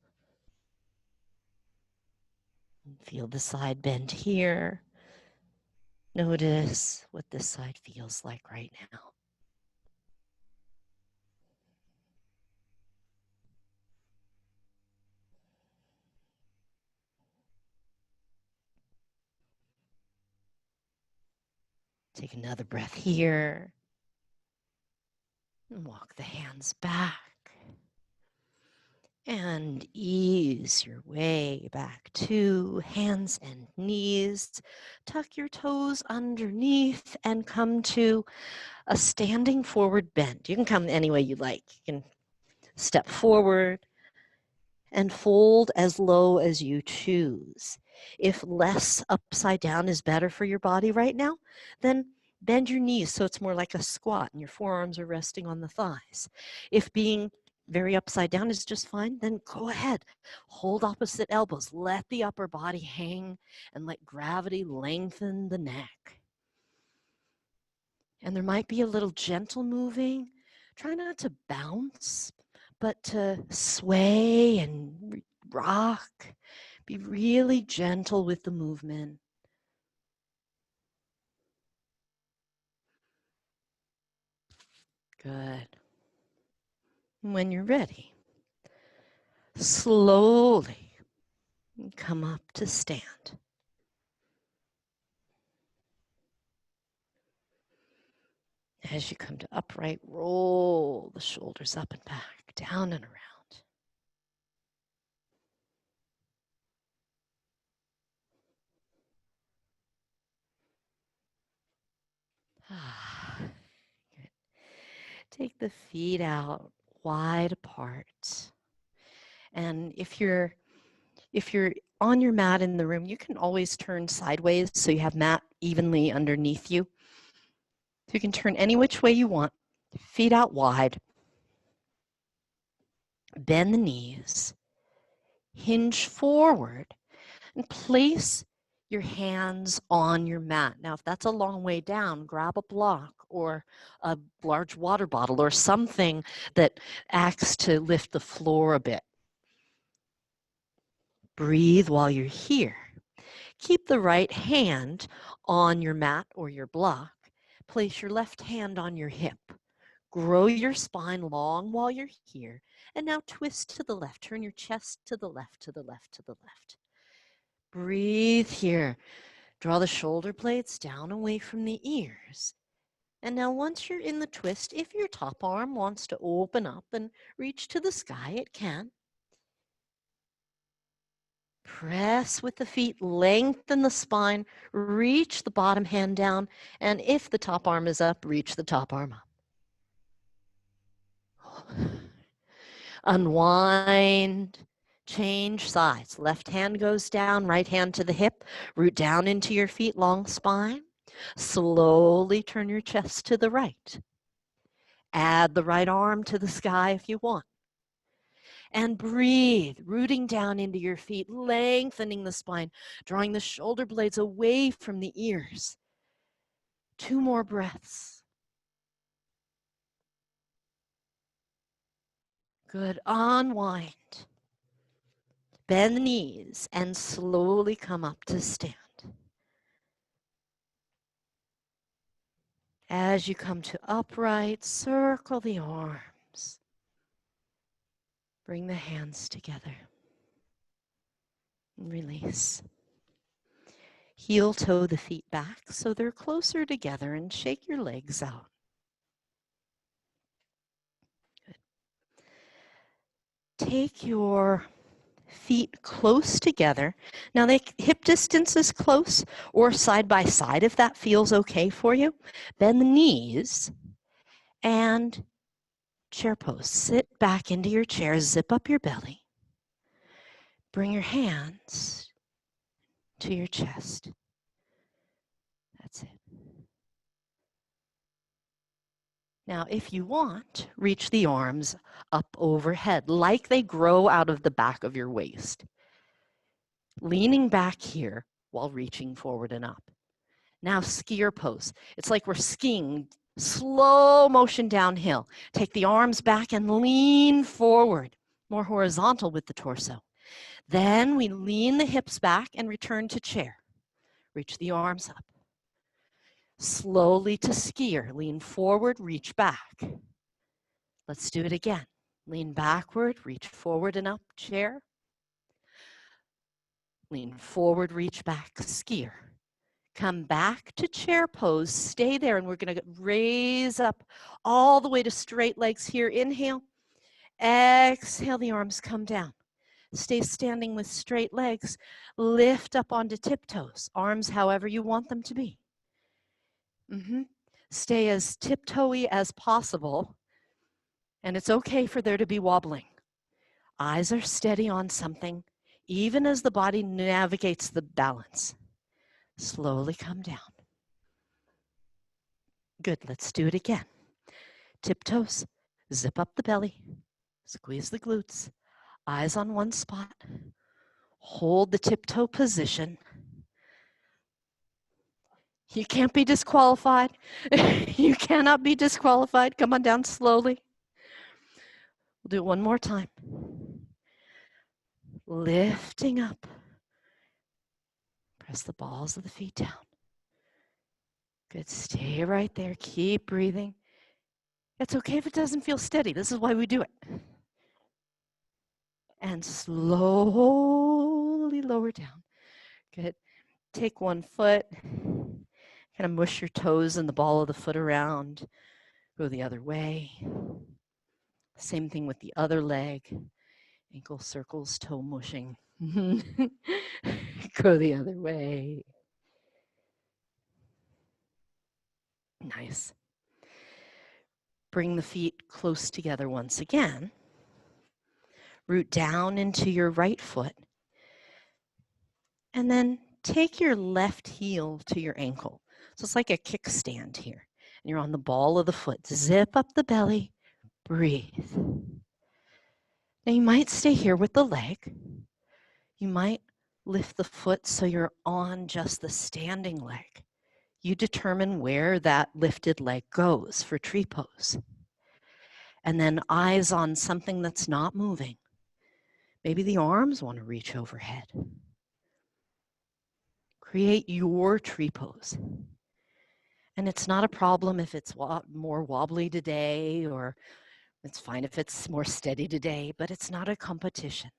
Feel the side bend here. Notice what this side feels like right now. Take another breath here. And walk the hands back. And ease your way back to hands and knees. Tuck your toes underneath and come to a standing forward bend. You can come any way you like. You can step forward and fold as low as you choose. If less upside down is better for your body right now, then bend your knees so it's more like a squat and your forearms are resting on the thighs. If being very upside down is just fine, then go ahead. Hold opposite elbows. Let the upper body hang and let gravity lengthen the neck. And there might be a little gentle moving. Try not to bounce, but to sway and rock. Be really gentle with the movement. Good. When you're ready, slowly come up to stand. As you come to upright, roll the shoulders up and back, down and around. Good. Take the feet out wide apart. And if you're on your mat in the room, you can always turn sideways so you have mat evenly underneath you. So you can turn any which way you want. Feet out wide. Bend the knees. Hinge forward and place your hands on your mat. Now, if that's a long way down, grab a block or a large water bottle or something that acts to lift the floor a bit. Breathe while you're here. Keep the right hand on your mat or your block. Place your left hand on your hip. Grow your spine long while you're here. And now twist to the left. Turn your chest to the left, to the left, to the left. Breathe here. Draw the shoulder blades down away from the ears. And now once you're in the twist, if your top arm wants to open up and reach to the sky, it can. Press with the feet, lengthen the spine, reach the bottom hand down, and if the top arm is up, reach the top arm up. Unwind, change sides. Left hand goes down, right hand to the hip, root down into your feet, long spine. Slowly turn your chest to the right. Add the right arm to the sky if you want. And breathe, rooting down into your feet, lengthening the spine, drawing the shoulder blades away from the ears. 2 more breaths. Good. Unwind. Bend the knees and slowly come up to stand. As you come to upright, circle the arms. Bring the hands together. And release. Heel toe the feet back so they're closer together and shake your legs out. Good. Take your feet close together. Now, hip distance is close or side by side if that feels okay for you. Bend the knees and chair pose. Sit back into your chair, zip up your belly. Bring your hands to your chest. That's it. Now, if you want, reach the arms up overhead like they grow out of the back of your waist. Leaning back here while reaching forward and up. Now, skier pose. It's like we're skiing, slow motion downhill. Take the arms back and lean forward, more horizontal with the torso. Then we lean the hips back and return to chair. Reach the arms up. Slowly to skier, lean forward, reach back. Let's do it again. Lean backward, reach forward and up, chair. Lean forward, reach back, skier. Come back to chair pose, stay there, and we're gonna raise up all the way to straight legs here. Inhale, exhale, the arms come down. Stay standing with straight legs. Lift up onto tiptoes, arms however you want them to be. Stay as tiptoey as possible, and it's okay for there to be wobbling. Eyes are steady on something, even as the body navigates the balance. Slowly come down. Good, let's do it again. Tiptoes, zip up the belly, squeeze the glutes, eyes on one spot. Hold the tiptoe position. You can't be disqualified. You cannot be disqualified. Come on down slowly. We'll do it one more time. Lifting up. Press the balls of the feet down. Good, stay right there. Keep breathing. It's okay if it doesn't feel steady. This is why we do it. And slowly lower down. Good. Take one foot. Kind of mush your toes and the ball of the foot around. Go the other way. Same thing with the other leg. Ankle circles, toe mushing. Go the other way. Nice. Bring the feet close together once again. Root down into your right foot. And then take your left heel to your ankle. So it's like a kickstand here. And you're on the ball of the foot. Zip up the belly. Breathe. Now you might stay here with the leg. You might lift the foot so you're on just the standing leg. You determine where that lifted leg goes for tree pose. And then eyes on something that's not moving. Maybe the arms want to reach overhead. Create your tree pose. And it's not a problem if it's more wobbly today, or it's fine if it's more steady today, but it's not a competition.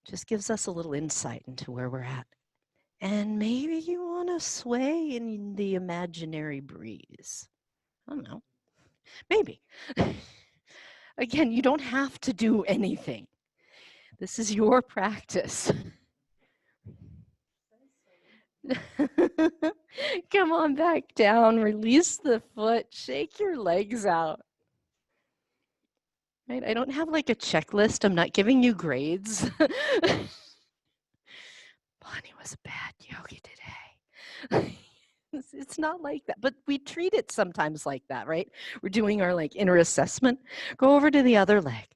Just gives us a little insight into where we're at. And maybe you want to sway in the imaginary breeze. I don't know. Maybe. Again, you don't have to do anything. This is your practice. Come on back down, release the foot, shake your legs out. Right? I don't have like a checklist. I'm not giving you grades. Bonnie was a bad yogi today. It's not like that, but we treat it sometimes like that, right? We're doing our like inner assessment. Go over to the other leg,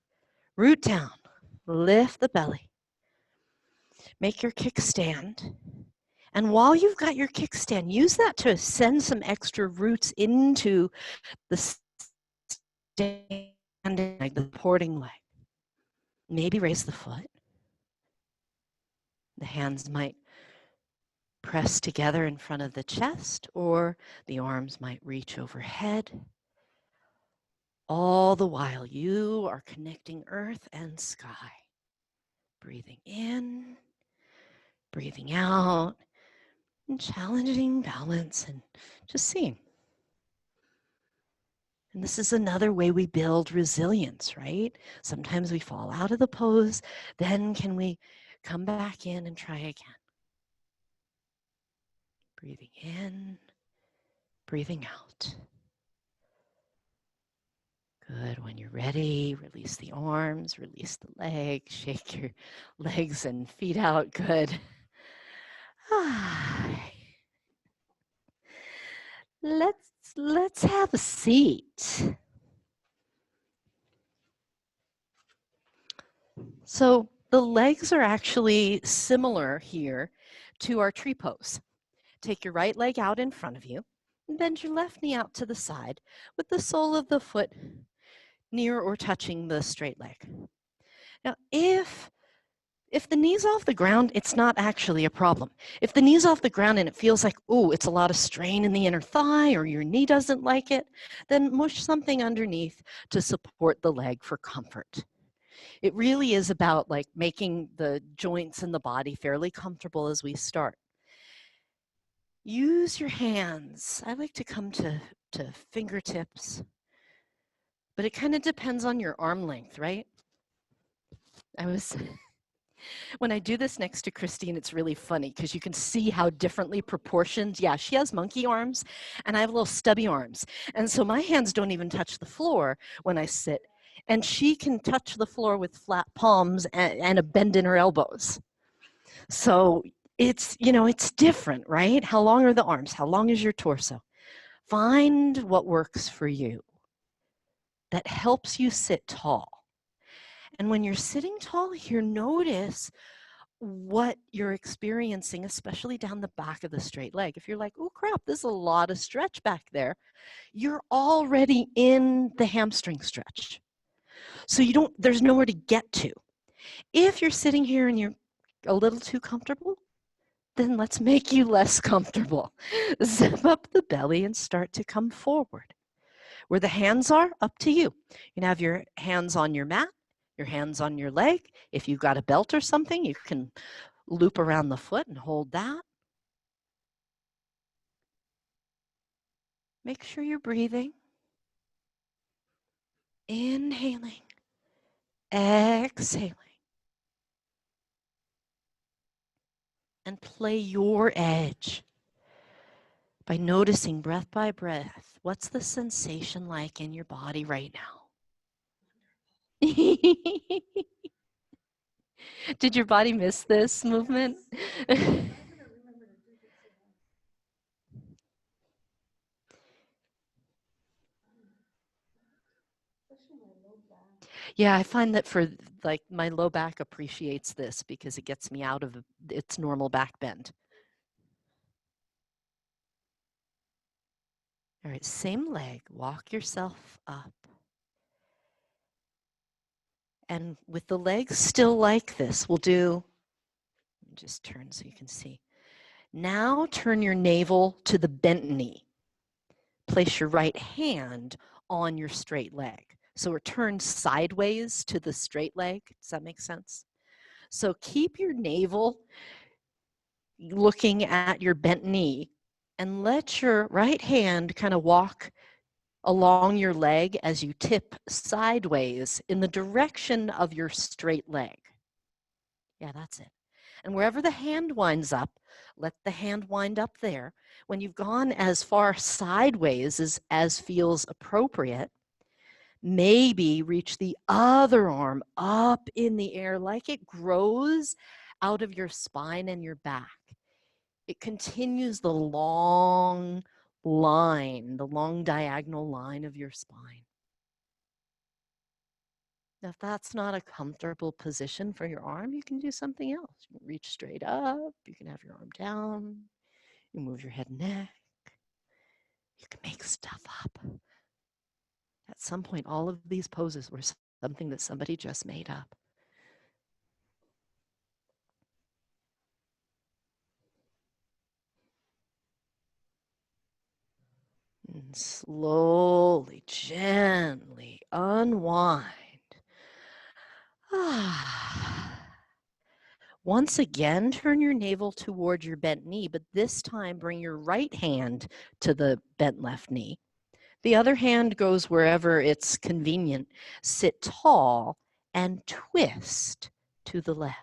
root down, lift the belly, make your kickstand. And while you've got your kickstand, use that to send some extra roots into the standing leg, the supporting leg. Maybe raise the foot. The hands might press together in front of the chest, or the arms might reach overhead. All the while, you are connecting earth and sky. Breathing in, breathing out, and challenging balance and just seeing. And this is another way we build resilience, right? Sometimes we fall out of the pose, then can we come back in and try again? Breathing in, breathing out. Good. When you're ready, release the arms, release the legs, shake your legs and feet out. Good. Let's have a seat. So the legs are actually similar here to our tree pose. Take your right leg out in front of you and bend your left knee out to the side with the sole of the foot near or touching the straight leg. Now, if the knee's off the ground, it's not actually a problem. If the knee's off the ground and it feels like, oh, it's a lot of strain in the inner thigh, or your knee doesn't like it, then mush something underneath to support the leg for comfort. It really is about like making the joints in the body fairly comfortable as we start. Use your hands. I like to come to fingertips, but it kind of depends on your arm length, right? When I do this next to Christine, it's really funny because you can see how differently proportioned. Yeah, she has monkey arms and I have little stubby arms. And so my hands don't even touch the floor when I sit. And she can touch the floor with flat palms and a bend in her elbows. So it's different, right? How long are the arms? How long is your torso? Find what works for you that helps you sit tall. And when you're sitting tall here, notice what you're experiencing, especially down the back of the straight leg. If you're like, oh crap, there's a lot of stretch back there, you're already in the hamstring stretch. So there's nowhere to get to. If you're sitting here and you're a little too comfortable, then let's make you less comfortable. Zip up the belly and start to come forward. Where the hands are, up to you. You can have your hands on your mat, your hands on your leg. If you've got a belt or something, you can loop around the foot and hold that. Make sure you're breathing. Inhaling, exhaling. And play your edge. by noticing breath by breath, what's the sensation like in your body right now? Did your body miss this movement? Yeah, I find that for like my low back appreciates this because it gets me out of its normal back bend. All right, same leg, walk yourself up. And with the legs still like this, we'll do, just turn so you can see. Now turn your navel to the bent knee. Place your right hand on your straight leg. So we're turned sideways to the straight leg. Does that make sense? So keep your navel looking at your bent knee and let your right hand kind of walk along your leg as you tip sideways in the direction of your straight leg. Yeah, that's it. And wherever the hand winds up, let the hand wind up there. When you've gone as far sideways as feels appropriate, maybe reach the other arm up in the air like it grows out of your spine and your back. It continues the long line, the long diagonal line of your spine. Now, if that's not a comfortable position for your arm, you can do something else. You can reach straight up, you can have your arm down, you move your head and neck, you can make stuff up. At some point, all of these poses were something that somebody just made up. And slowly, gently unwind. Once again, turn your navel toward your bent knee, but this time bring your right hand to the bent left knee. The other hand goes wherever it's convenient. Sit tall and twist to the left.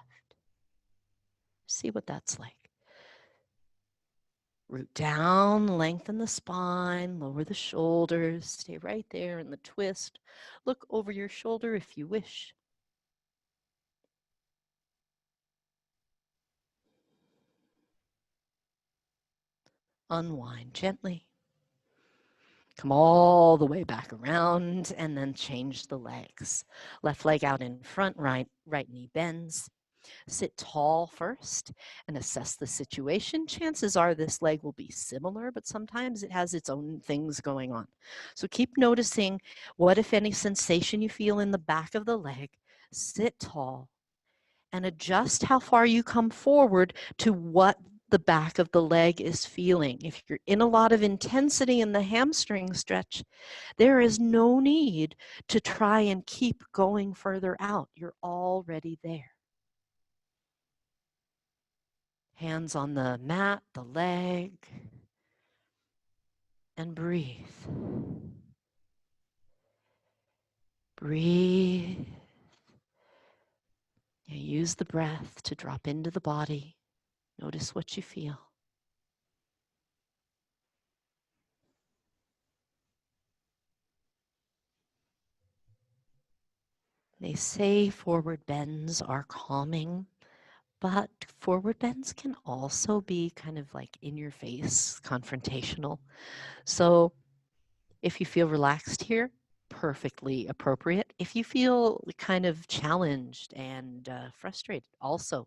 See what that's like. Root down, lengthen the spine, lower the shoulders, stay right there in the twist. Look over your shoulder if you wish. Unwind gently. Come all the way back around and then change the legs. Left leg out in front, right knee bends. Sit tall first and assess the situation. Chances are this leg will be similar, but sometimes it has its own things going on. So keep noticing what, if any, sensation you feel in the back of the leg. Sit tall and adjust how far you come forward to what the back of the leg is feeling. If you're in a lot of intensity in the hamstring stretch, there is no need to try and keep going further out. You're already there. Hands on the mat, the leg, and breathe. Breathe. Use the breath to drop into the body. Notice what you feel. They say forward bends are calming, but forward bends can also be kind of like in your face, confrontational. So if you feel relaxed here, perfectly appropriate. If you feel kind of challenged and frustrated, also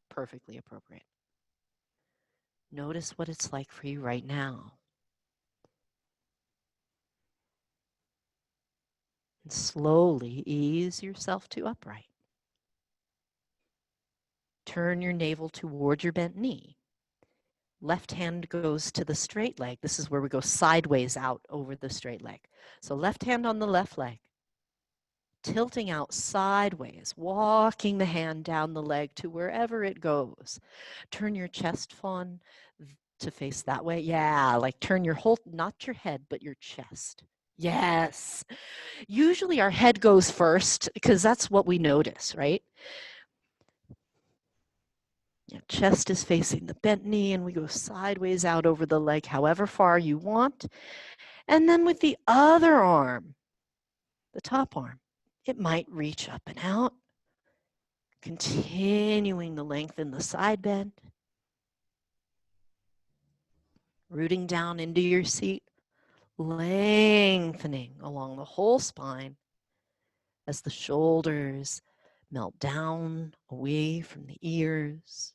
perfectly appropriate. Notice what it's like for you right now. And slowly ease yourself to upright. Turn your navel toward your bent knee. Left hand goes to the straight leg. This is where we go sideways out over the straight leg. So left hand on the left leg. Tilting out sideways, walking the hand down the leg to wherever it goes. Turn your chest fawn to face that way. Yeah, like turn your whole, not your head, but your chest. Yes. Usually our head goes first because that's what we notice, right? Your chest is facing the bent knee, and we go sideways out over the leg, however far you want. And then with the other arm, the top arm, it might reach up and out, continuing to lengthen the side bend, rooting down into your seat, lengthening along the whole spine as the shoulders melt down away from the ears.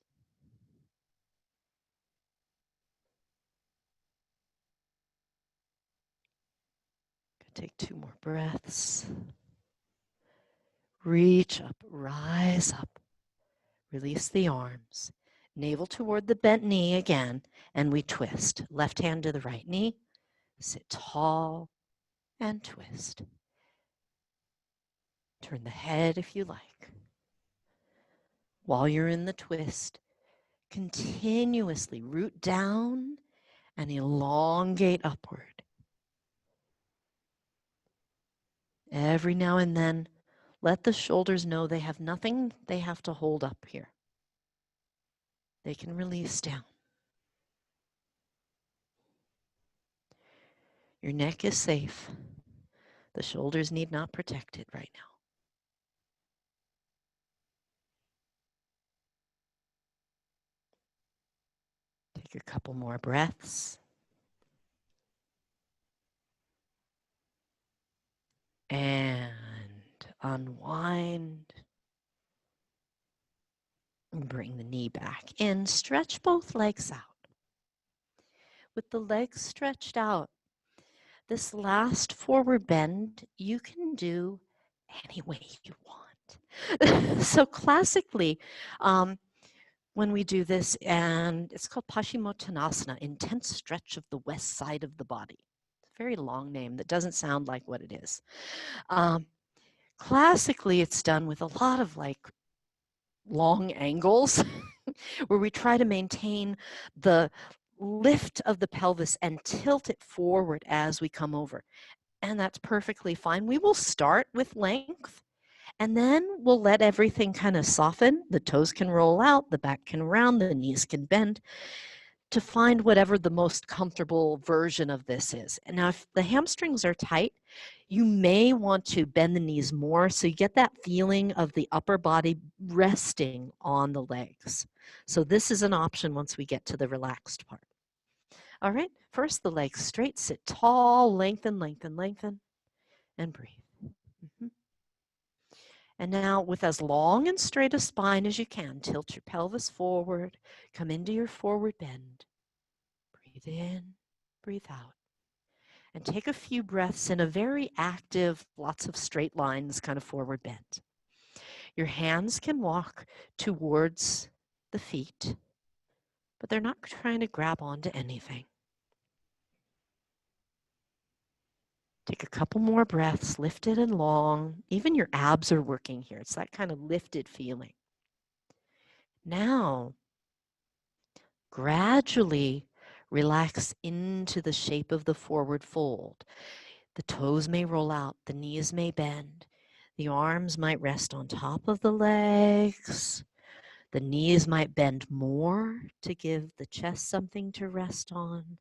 Take 2 more breaths. Reach up, rise up, release the arms, navel toward the bent knee again, and we twist. Left hand to the right knee, sit tall and twist. Turn the head if you like. While you're in the twist, continuously root down and elongate upward. Every now and then, let the shoulders know they have nothing they have to hold up here. They can release down. Your neck is safe. The shoulders need not protect it right now. Take a couple more breaths. And unwind. And bring the knee back in. Stretch both legs out. With the legs stretched out, this last forward bend you can do any way you want. So classically, when we do this, and it's called Paschimottanasana, intense stretch of the west side of the body. It's a very long name that doesn't sound like what it is. Classically, it's done with a lot of like long angles where we try to maintain the lift of the pelvis and tilt it forward as we come over. And that's perfectly fine. We will start with length and then we'll let everything kind of soften. The toes can roll out, the back can round, the knees can bend to find whatever the most comfortable version of this is. And now if the hamstrings are tight, you may want to bend the knees more so you get that feeling of the upper body resting on the legs. So this is an option once we get to the relaxed part. All right, first the legs straight, sit tall, lengthen, lengthen, lengthen, and breathe. Mm-hmm. And now with as long and straight a spine as you can, tilt your pelvis forward, come into your forward bend. Breathe in, breathe out. And take a few breaths in a very active, lots of straight lines, kind of forward bend. Your hands can walk towards the feet, but they're not trying to grab onto anything. Take a couple more breaths, lifted and long. Even your abs are working here. It's that kind of lifted feeling. Now, gradually relax into the shape of the forward fold. The toes may roll out, the knees may bend. The arms might rest on top of the legs. The knees might bend more to give the chest something to rest on.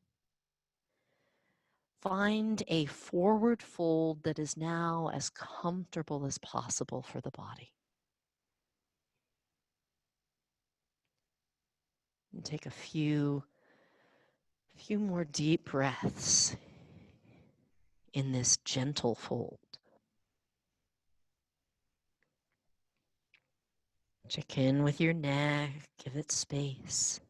Find a forward fold that is now as comfortable as possible for the body. And take a few more deep breaths in this gentle fold. Check in with your neck, give it space.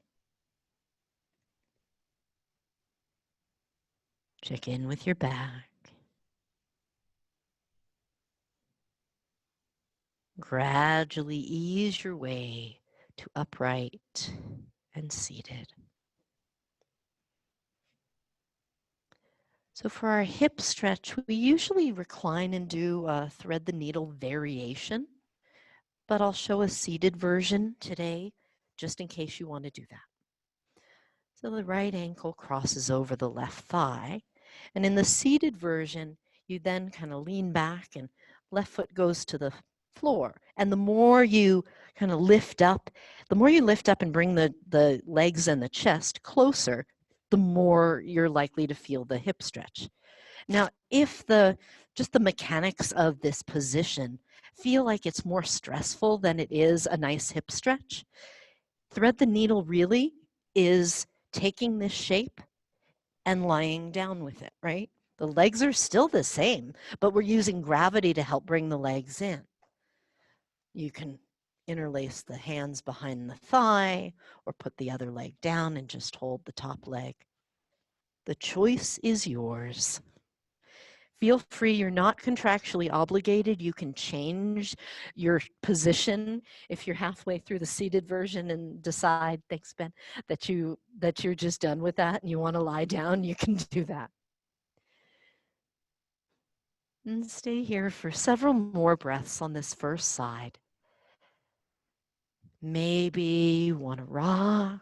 Check in with your back. Gradually ease your way to upright and seated. So for our hip stretch, we usually recline and do a thread the needle variation, but I'll show a seated version today, just in case you want to do that. So the right ankle crosses over the left thigh, and in the seated version, you then kind of lean back and left foot goes to the floor. And the more you kind of lift up, the more you lift up and bring the legs and the chest closer, the more you're likely to feel the hip stretch. Now, if just the mechanics of this position feel like it's more stressful than it is a nice hip stretch, thread the needle really is taking this shape and lying down with it, right? The legs are still the same, but we're using gravity to help bring the legs in. You can interlace the hands behind the thigh or put the other leg down and just hold the top leg. The choice is yours. Feel free, you're not contractually obligated. You can change your position if you're halfway through the seated version and decide, thanks Ben, that you're just done with that and you want to lie down, you can do that. And stay here for several more breaths on this first side. Maybe you want to rock.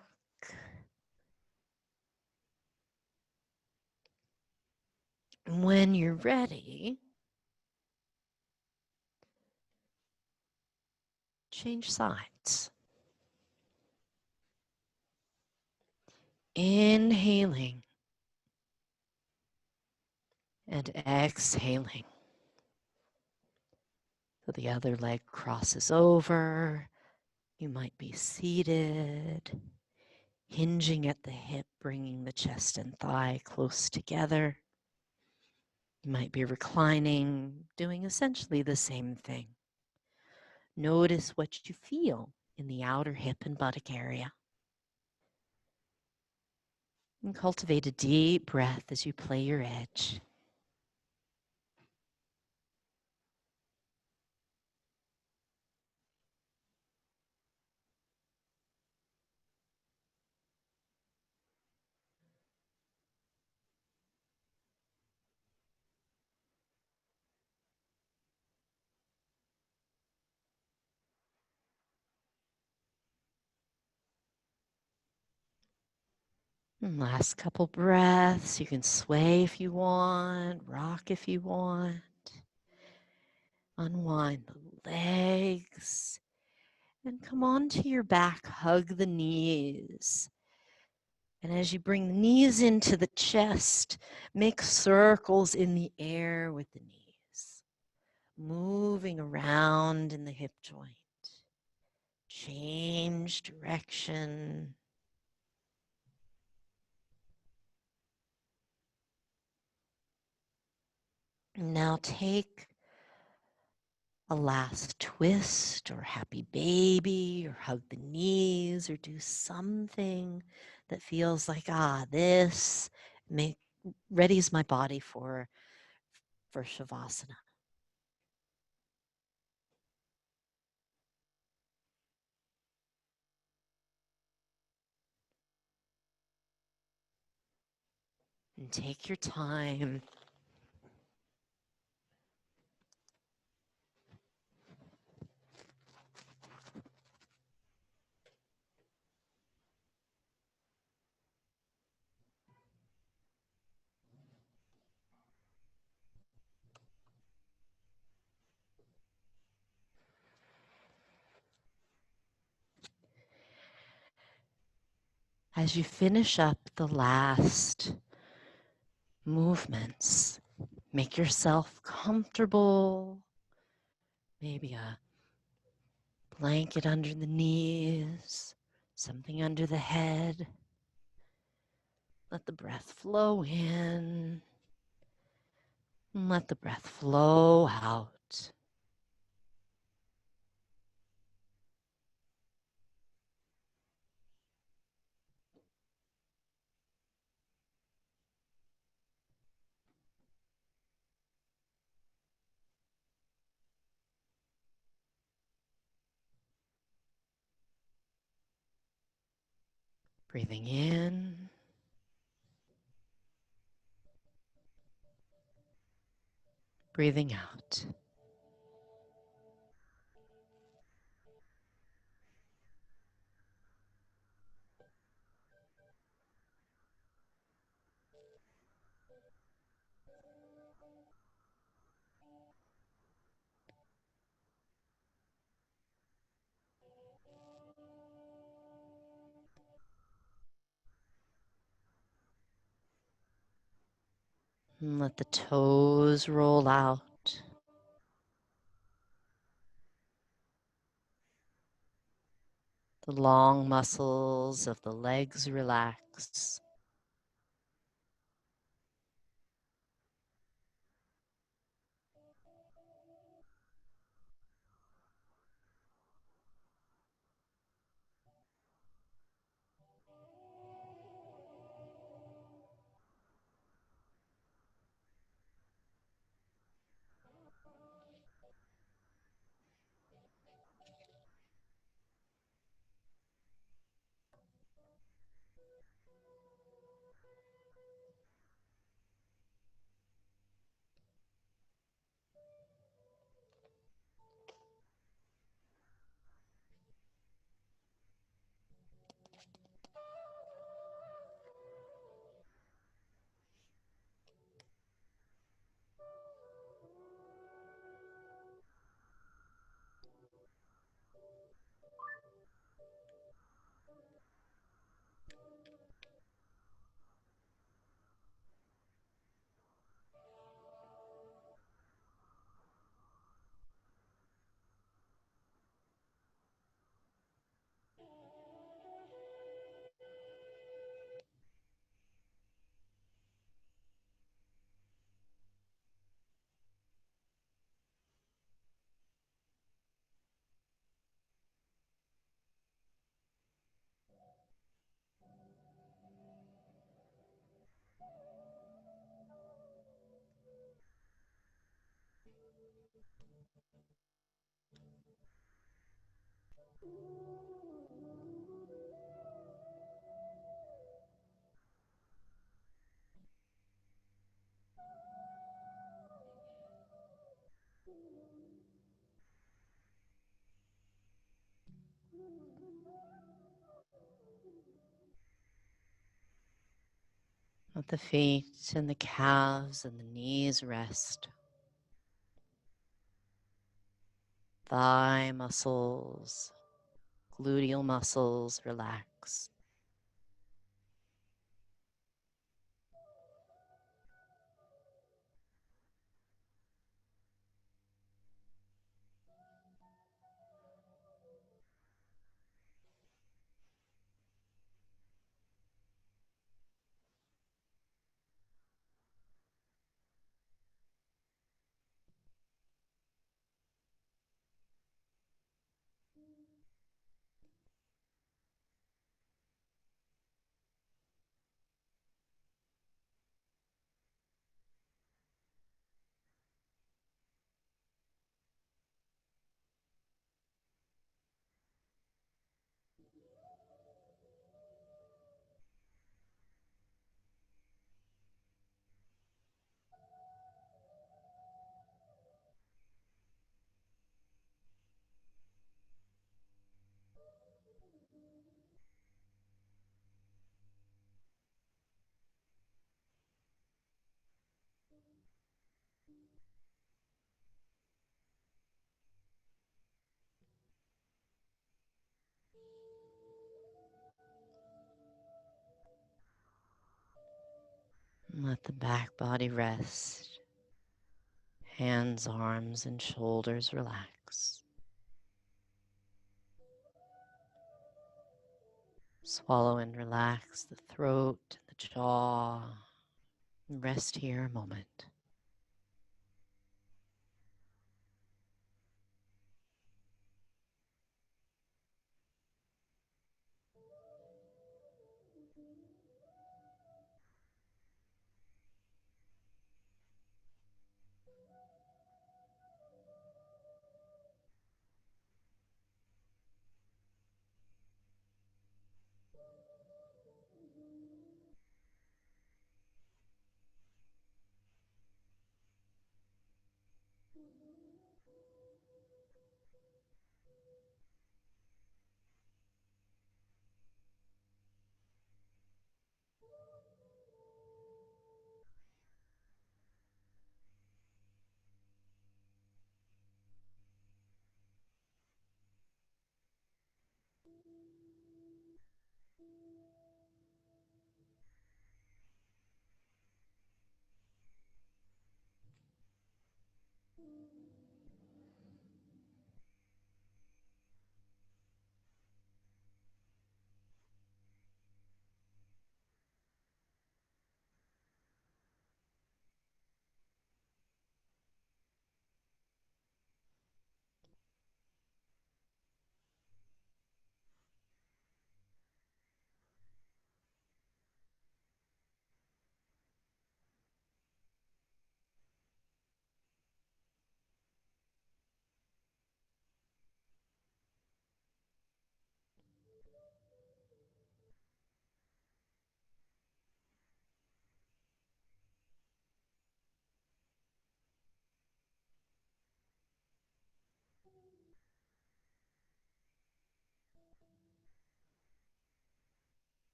And when you're ready, change sides. Inhaling and exhaling. So the other leg crosses over. You might be seated, hinging at the hip, bringing the chest and thigh close together. You might be reclining, doing essentially the same thing. Notice what you feel in the outer hip and buttock area. And cultivate a deep breath as you play your edge. And last couple breaths. You can sway if you want, rock if you want. Unwind the legs and come onto your back. Hug the knees. And as you bring the knees into the chest, make circles in the air with the knees, moving around in the hip joint. Change direction. Now take a last twist or happy baby or hug the knees or do something that feels like, this readies my body for Shavasana. And take your time. As you finish up the last movements, make yourself comfortable. Maybe a blanket under the knees, something under the head. Let the breath flow in and let the breath flow out. Breathing in, breathing out. And let the toes roll out. The long muscles of the legs relax. Let the feet and the calves and the knees rest. Thigh muscles, gluteal muscles relax. And let the back body rest. Hands, arms, and shoulders relax. Swallow and relax the throat and the jaw. And rest here a moment.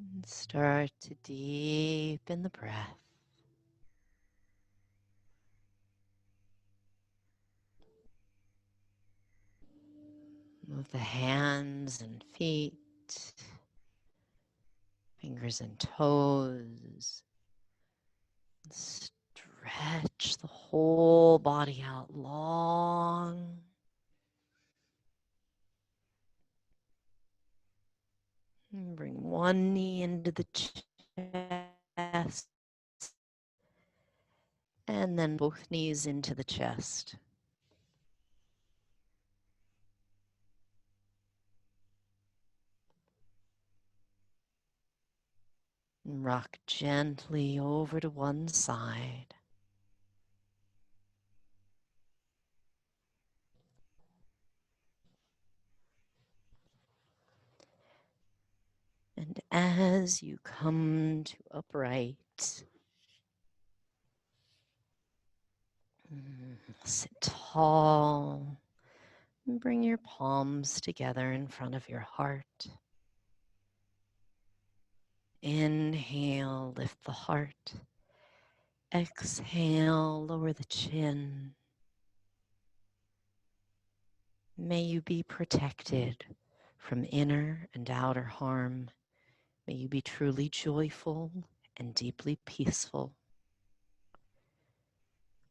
And start to deepen the breath. Move the hands and feet, fingers and toes. Stretch the whole body out long. And bring one knee into the chest. And then both knees into the chest. And rock gently over to one side. And as you come to upright, sit tall and bring your palms together in front of your heart. Inhale, lift the heart. Exhale, lower the chin. May you be protected from inner and outer harm. May you be truly joyful and deeply peaceful.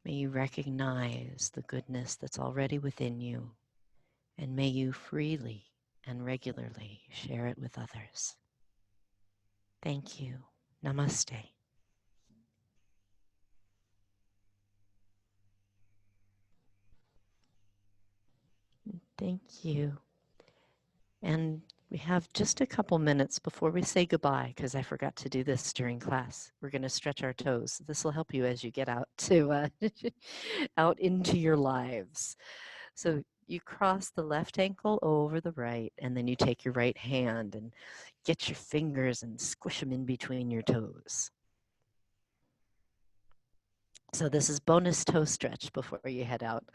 May you recognize the goodness that's already within you, and may you freely and regularly share it with others. Thank you. Namaste. Thank you. And we have just a couple minutes before we say goodbye, because I forgot to do this during class. We're going to stretch our toes. This will help you as you get out to out into your lives. So you cross the left ankle over the right, and then you take your right hand and get your fingers and squish them in between your toes. So this is bonus toe stretch before you head out.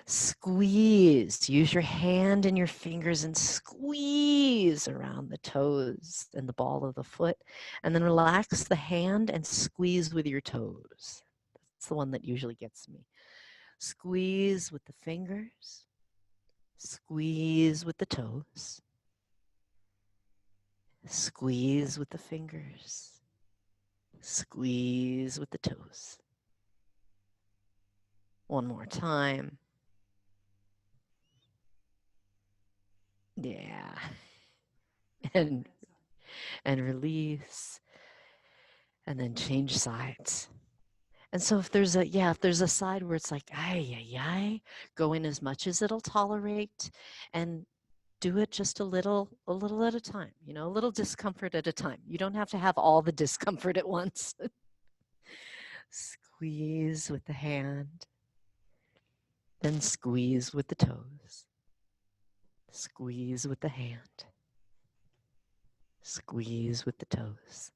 Squeeze. Use your hand and your fingers and squeeze around the toes and the ball of the foot. And then relax the hand and squeeze with your toes. That's the one that usually gets me. Squeeze with the fingers. Squeeze with the toes. Squeeze with the fingers. Squeeze with the toes. One more time. Yeah. And release. And then change sides. And so if there's a side where it's like, ay, go in as much as it'll tolerate and do it just a little at a time, a little discomfort at a time. You don't have to have all the discomfort at once. Squeeze with the hand, then squeeze with the toes. Squeeze with the hand. Squeeze with the toes.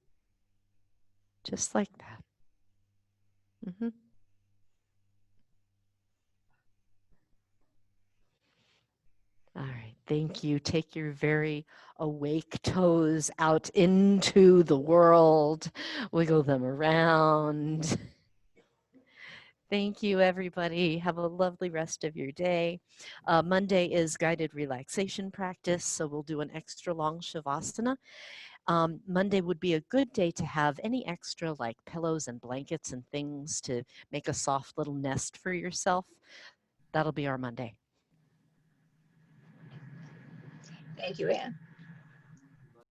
Just like that. Mm-hmm. All right, thank you. Take your very awake toes out into the world. Wiggle them around. Thank you, everybody. Have a lovely rest of your day. Monday is guided relaxation practice, so we'll do an extra long Shavasana. Monday would be a good day to have any extra like pillows and blankets and things to make a soft little nest for yourself. That'll be our Monday. Thank you, Anne.